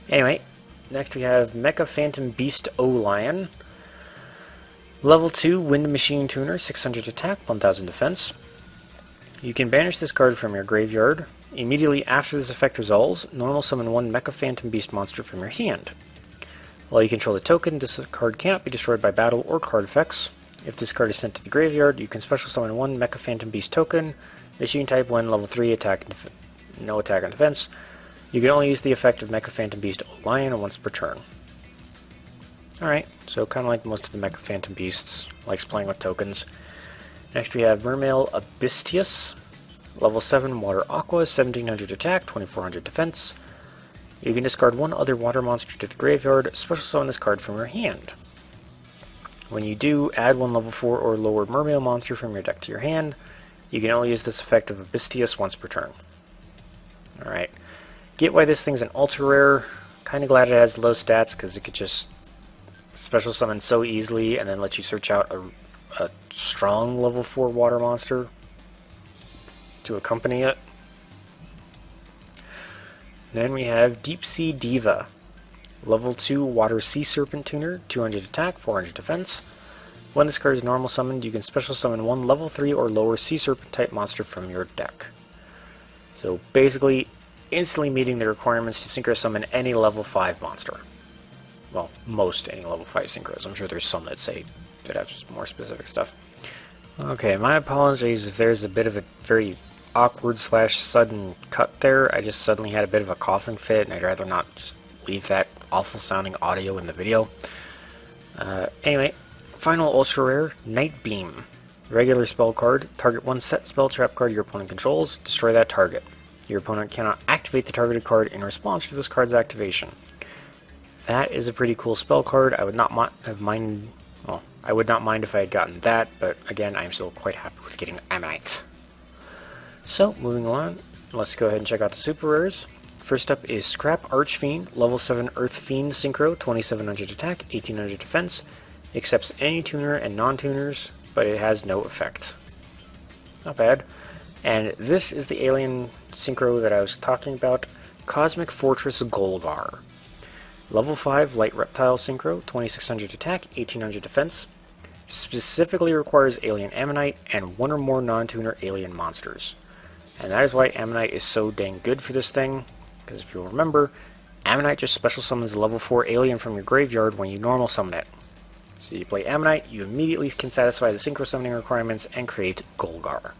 Anyway, next we have Mecha Phantom Beast O-Lion. Level 2 Wind Machine Tuner, 600 attack, 1000 defense. You can banish this card from your graveyard. Immediately after this effect resolves, normal summon 1 Mecha Phantom Beast monster from your hand. While you control the token, this card cannot be destroyed by battle or card effects. If this card is sent to the graveyard, you can special summon 1 Mecha Phantom Beast token, machine type 1, level 3, attack no attack and defense. You can only use the effect of Mecha Phantom Beast Lion once per turn. Alright, so kind of like most of the Mecha Phantom Beasts, likes playing with tokens. Next we have Mermail Abistius. Level 7 Water Aqua, 1700 attack, 2400 defense. You can discard 1 other water monster to the graveyard, special summon this card from your hand. When you do, add 1 level 4 or lower Mermail monster from your deck to your hand. You can only use this effect of Abistius once per turn. Alright. Get why this thing's an ultra rare. Kinda glad it has low stats, because it could just special summon so easily and then lets you search out a strong level 4 water monster to accompany it. Then we have Deep Sea Diva. Level 2 Water Sea Serpent Tuner, 200 attack, 400 defense. When this card is normal summoned, you can special summon one level 3 or lower Sea Serpent type monster from your deck. So basically, instantly meeting the requirements to synchro summon any level 5 monster. Well, most any level 5 synchros. I'm sure there's some that say that have just more specific stuff. Okay, my apologies if there's a bit of a very awkward / sudden cut there. I just suddenly had a bit of a coughing fit, and I'd rather not just leave that awful sounding audio in the video. Anyway, final ultra rare, Night Beam. Regular spell card, target one set spell trap card your opponent controls, destroy that target. Your opponent cannot activate the targeted card in response to this card's activation. That is a pretty cool spell card. I would not mind if I had gotten that, but again, I'm still quite happy with getting Ammonite. So, moving on, let's go ahead and check out the super rares. First up is Scrap Archfiend, level 7 Earth Fiend Synchro, 2700 attack, 1800 defense. Accepts any tuner and non-tuners, but it has no effect. Not bad. And this is the alien synchro that I was talking about, Cosmic Fortress Golgar. Level 5 Light Reptile Synchro, 2600 attack, 1800 defense. Specifically requires alien Ammonite and one or more non-tuner alien monsters. And that is why Ammonite is so dang good for this thing, because if you'll remember, Ammonite just special summons a level 4 alien from your graveyard when you normal summon it. So you play Ammonite, you immediately can satisfy the synchro summoning requirements and create Golgar.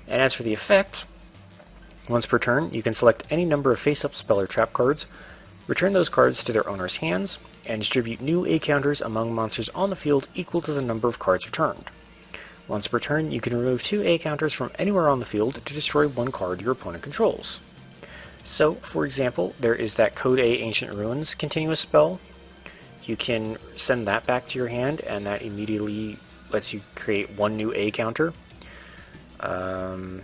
And as for the effect, once per turn, you can select any number of face-up spell or trap cards, return those cards to their owner's hands, and distribute new A counters among monsters on the field equal to the number of cards returned. Once per turn, you can remove 2 A counters from anywhere on the field to destroy one card your opponent controls. So, for example, there is that Code A Ancient Ruins continuous spell. You can send that back to your hand, and that immediately lets you create one new A counter. A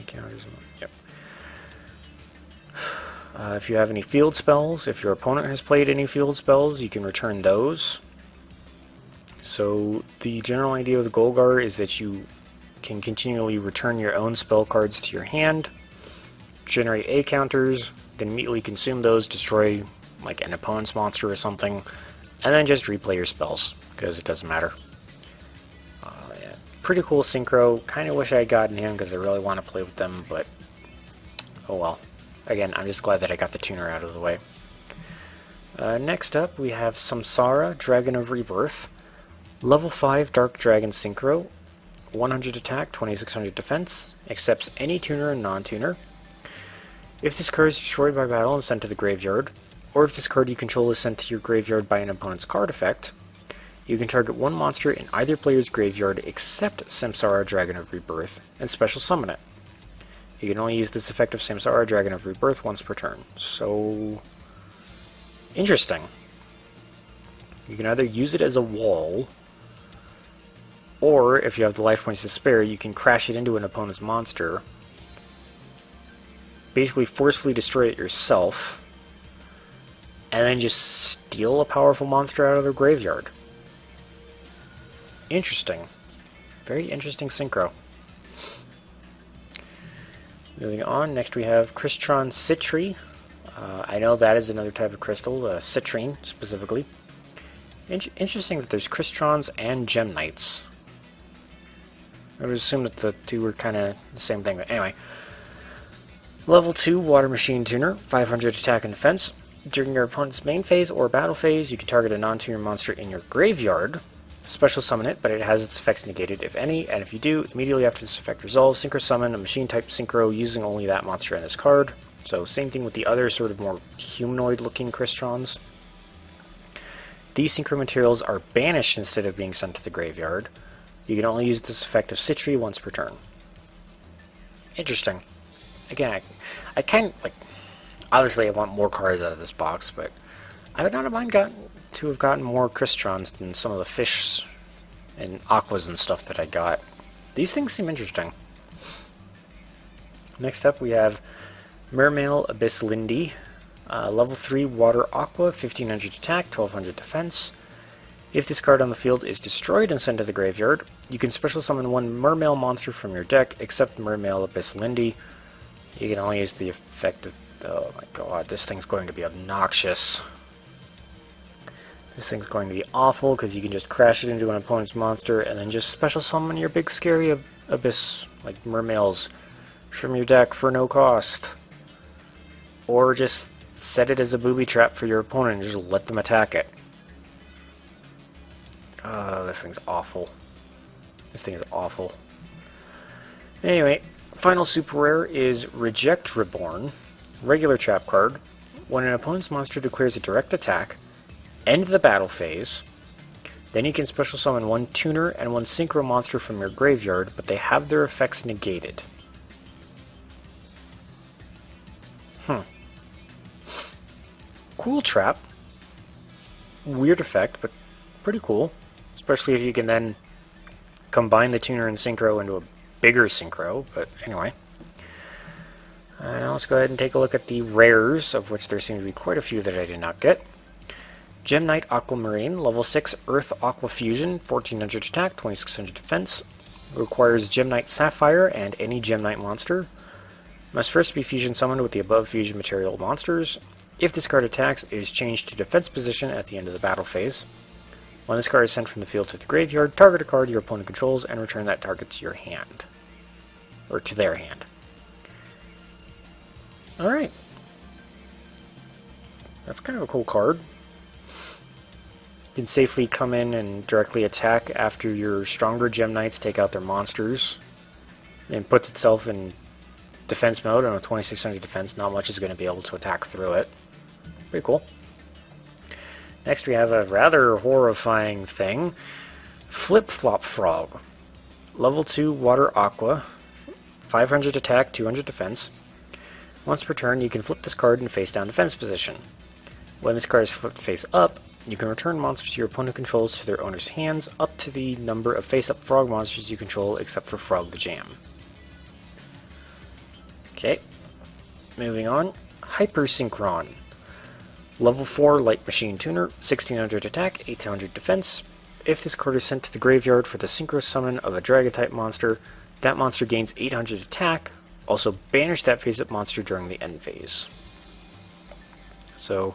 counters, yep. If you have any field spells, if your opponent has played any field spells, you can return those. So the general idea of the Golgar is that you can continually return your own spell cards to your hand, generate A counters, then immediately consume those, destroy like an opponent's monster or something, and then just replay your spells, because it doesn't matter. Yeah. Pretty cool synchro. Kind of wish I had gotten him because I really want to play with them, but oh well. Again, I'm just glad that I got the tuner out of the way. Next up, we have Samsara, Dragon of Rebirth. Level 5 Dark Dragon Synchro, 100 attack, 2600 defense, accepts any tuner and non-tuner. If this card is destroyed by battle and sent to the graveyard, or if this card you control is sent to your graveyard by an opponent's card effect, you can target one monster in either player's graveyard except Samsara, Dragon of Rebirth, and special summon it. You can only use this effect of Samsara, Dragon of Rebirth once per turn. So, interesting. You can either use it as a wall, or if you have the life points to spare, you can crash it into an opponent's monster, basically forcefully destroy it yourself, and then just steal a powerful monster out of their graveyard. Interesting. Very interesting synchro. Moving on, next we have Crystron Citri. I know that is another type of crystal, citrine specifically. Interesting that there's Crystrons and Gem Knights. I would assume that the two were kind of the same thing, but anyway. Level 2 Water Machine Tuner, 500 attack and defense. During your opponent's main phase or battle phase, you can target a non-tuner monster in your graveyard, special summon it, but it has its effects negated if any, and if you do, immediately after this effect resolves, synchro summon a machine type synchro using only that monster in this card. So same thing with the other sort of more humanoid looking Crystrons. These synchro materials are banished instead of being sent to the graveyard. You can only use this effect of Citri once per turn. Interesting. Again, I kind of, like, obviously I want more cards out of this box, but I would not have mind to have gotten more Crystrons than some of the fish and aquas and stuff that I got. These things seem interesting. Next up we have Mermail Abyss Lindy, Level 3 Water Aqua, 1500 attack, 1200 defense. If this card on the field is destroyed and sent to the graveyard, you can special summon one Mermail monster from your deck, except Mermail Abyss Lindy. You can only use the effect of... Oh my god, this thing's going to be obnoxious. This thing's going to be awful, because you can just crash it into an opponent's monster, and then just special summon your big scary Abyss, like Mermails, from your deck for no cost. Or just set it as a booby trap for your opponent and just let them attack it. This thing's awful. This thing is awful. Anyway, final super rare is Reject Reborn. Regular trap card. When an opponent's monster declares a direct attack, end the battle phase, then you can special summon one tuner and one synchro monster from your graveyard, but they have their effects negated. Cool trap. Weird effect, but pretty cool. Especially if you can then combine the tuner and synchro into a bigger synchro, but anyway. Now let's go ahead and take a look at the rares, of which there seem to be quite a few that I did not get. Gem Knight Aquamarine, level 6 Earth Aqua Fusion, 1400 attack, 2600 defense. Requires Gem Knight Sapphire and any Gem Knight monster. Must first be fusion summoned with the above fusion material monsters. If this card attacks, it is changed to defense position at the end of the battle phase. When this card is sent from the field to the graveyard, target a card your opponent controls and return that target to your hand. Or to their hand. Alright. That's kind of a cool card. You can safely come in and directly attack after your stronger Gem Knights take out their monsters. And puts itself in defense mode on a 2600 defense. Not much is going to be able to attack through it. Pretty cool. Next we have a rather horrifying thing. Flip-Flop Frog. Level 2 Water Aqua. 500 attack, 200 defense. Once per turn, you can flip this card in face-down defense position. When this card is flipped face up, you can return monsters your opponent controls to their owner's hands up to the number of face-up frog monsters you control except for Frog the Jam. Okay, moving on. Hypersynchron. Level 4 Light Machine Tuner, 1600 attack, 800 defense. If this card is sent to the graveyard for the synchro summon of a Dragon-type monster, that monster gains 800 attack. Also banish that face-up monster during the end phase. So,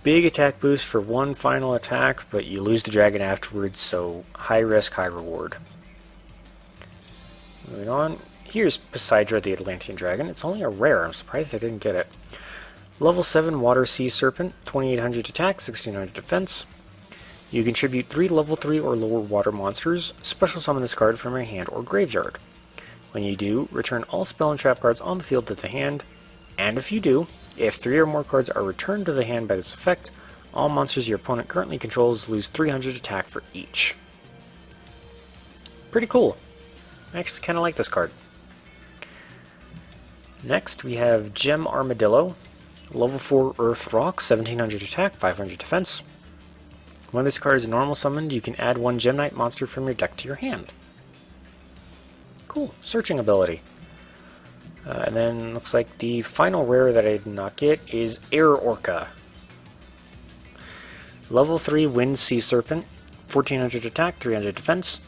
big attack boost for one final attack, but you lose the dragon afterwards, so high risk, high reward. Moving on. Here's Poseidra the Atlantean Dragon. It's only a rare. I'm surprised I didn't get it. Level 7 Water Sea Serpent, 2800 attack, 1600 defense. You contribute 3 level 3 or lower water monsters. Special summon this card from your hand or graveyard. When you do, return all spell and trap cards on the field to the hand. And if you do, if 3 or more cards are returned to the hand by this effect, all monsters your opponent currently controls lose 300 attack for each. Pretty cool. I actually kind of like this card. Next, we have Gem Armadillo. Level 4 Earth Rock, 1700 attack, 500 defense. When this card is normal summoned, you can add one Gem Knight monster from your deck to your hand. Cool. Searching ability. And then, looks like the final rare that I did not get is Air Orca. Level 3 Wind Sea Serpent, 1400 attack, 300 defense.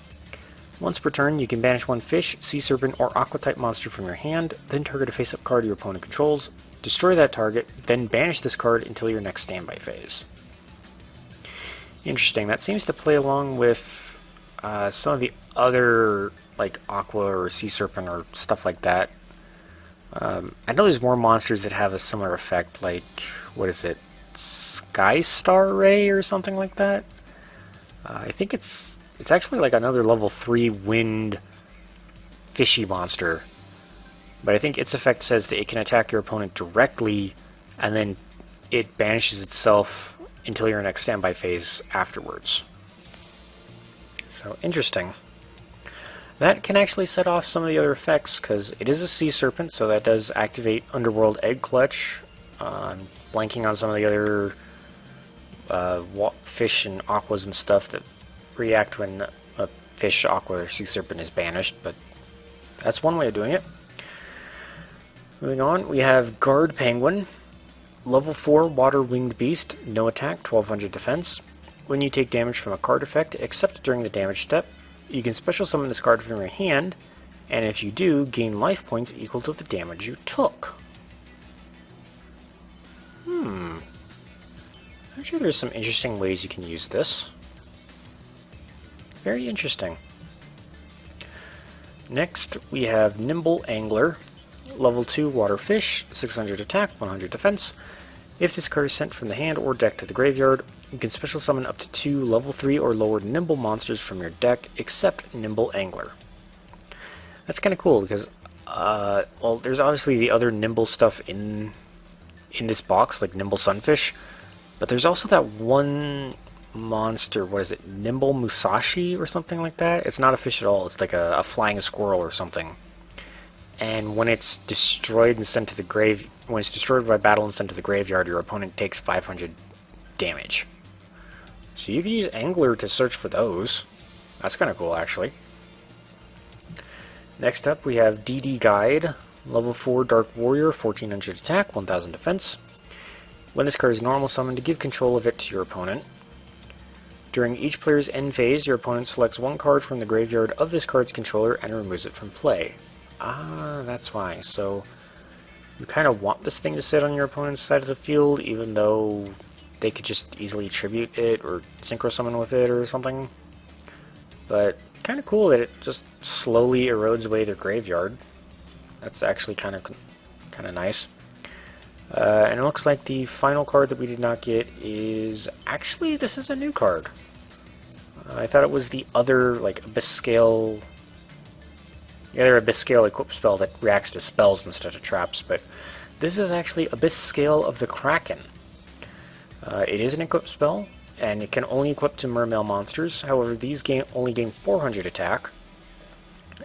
Once per turn, you can banish one fish, sea serpent, or aqua-type monster from your hand, then target a face-up card your opponent controls, destroy that target, then banish this card until your next standby phase. Interesting. That seems to play along with some of the other, like aqua or sea serpent or stuff like that. I know there's more monsters that have a similar effect, like, what is it, Sky Star Ray or something like that? I think it's actually like another level 3 wind fishy monster. But I think its effect says that it can attack your opponent directly, and then it banishes itself until your next standby phase afterwards. So, interesting. That can actually set off some of the other effects, because it is a sea serpent, so that does activate Underworld Egg Clutch. I'm blanking on some of the other fish and aquas and stuff that react when a fish, aqua, or sea serpent is banished, but that's one way of doing it. Moving on, we have Guard Penguin. Level 4 Water Winged Beast, no attack, 1200 defense. When you take damage from a card effect, except during the damage step, you can special summon this card from your hand, and if you do, gain life points equal to the damage you took. Actually, there's some interesting ways you can use this. Very interesting. Next, we have Nimble Angler, level 2 Water Fish, 600 attack, 100 defense. If this card is sent from the hand or deck to the graveyard, you can special summon up to 2 level 3 or lower Nimble monsters from your deck, except Nimble Angler. That's kind of cool because, well, there's obviously the other Nimble stuff in this box, like Nimble Sunfish, but there's also that one monster, what is it, Nimble Musashi or something like that? It's not a fish at all, it's like a flying squirrel or something. And when it's destroyed and sent to the when it's destroyed by battle and sent to the graveyard, your opponent takes 500 damage. So you can use Angler to search for those. That's kind of cool, actually. Next up, we have DD Guide, level 4 Dark Warrior, 1400 attack, 1000 defense. When this card is normal summoned, to give control of it to your opponent. During each player's end phase, your opponent selects one card from the graveyard of this card's controller and removes it from play. Ah, that's why. So you kind of want this thing to sit on your opponent's side of the field, even though they could just easily tribute it or synchro summon with it or something. But kind of cool that it just slowly erodes away their graveyard. That's actually kind of nice. And it looks like the final card that we did not get is actually, this is a new card. I thought it was the other, like, Abyss Scale. The other Abyss Scale equip spell that reacts to spells instead of traps, but this is actually Abyss Scale of the Kraken. It is an equip spell, and it can only equip to mermail monsters. However, these only gain 400 attack,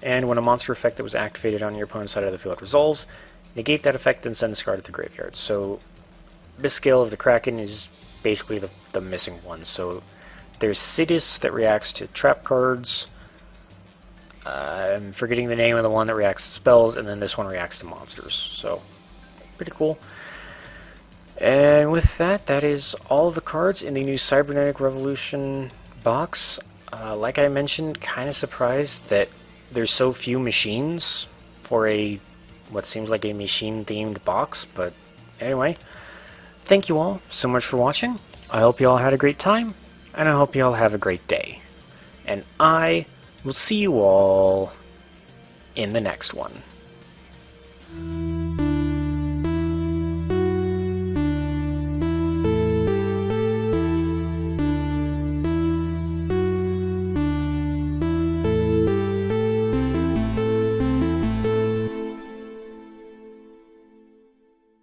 and when a monster effect that was activated on your opponent's side of the field resolves, negate that effect and send this card to the graveyard. So, Abyss Scale of the Kraken is basically the missing one. So, there's Sidis that reacts to trap cards. I'm forgetting the name of the one that reacts to spells, and then this one reacts to monsters. So, pretty cool. And with that, that is all the cards in the new Cybernetic Revolution box. Like I mentioned, kind of surprised that there's so few machines for what seems like a machine-themed box, but anyway, thank you all so much for watching. I hope you all had a great time, and I hope you all have a great day. And I will see you all in the next one.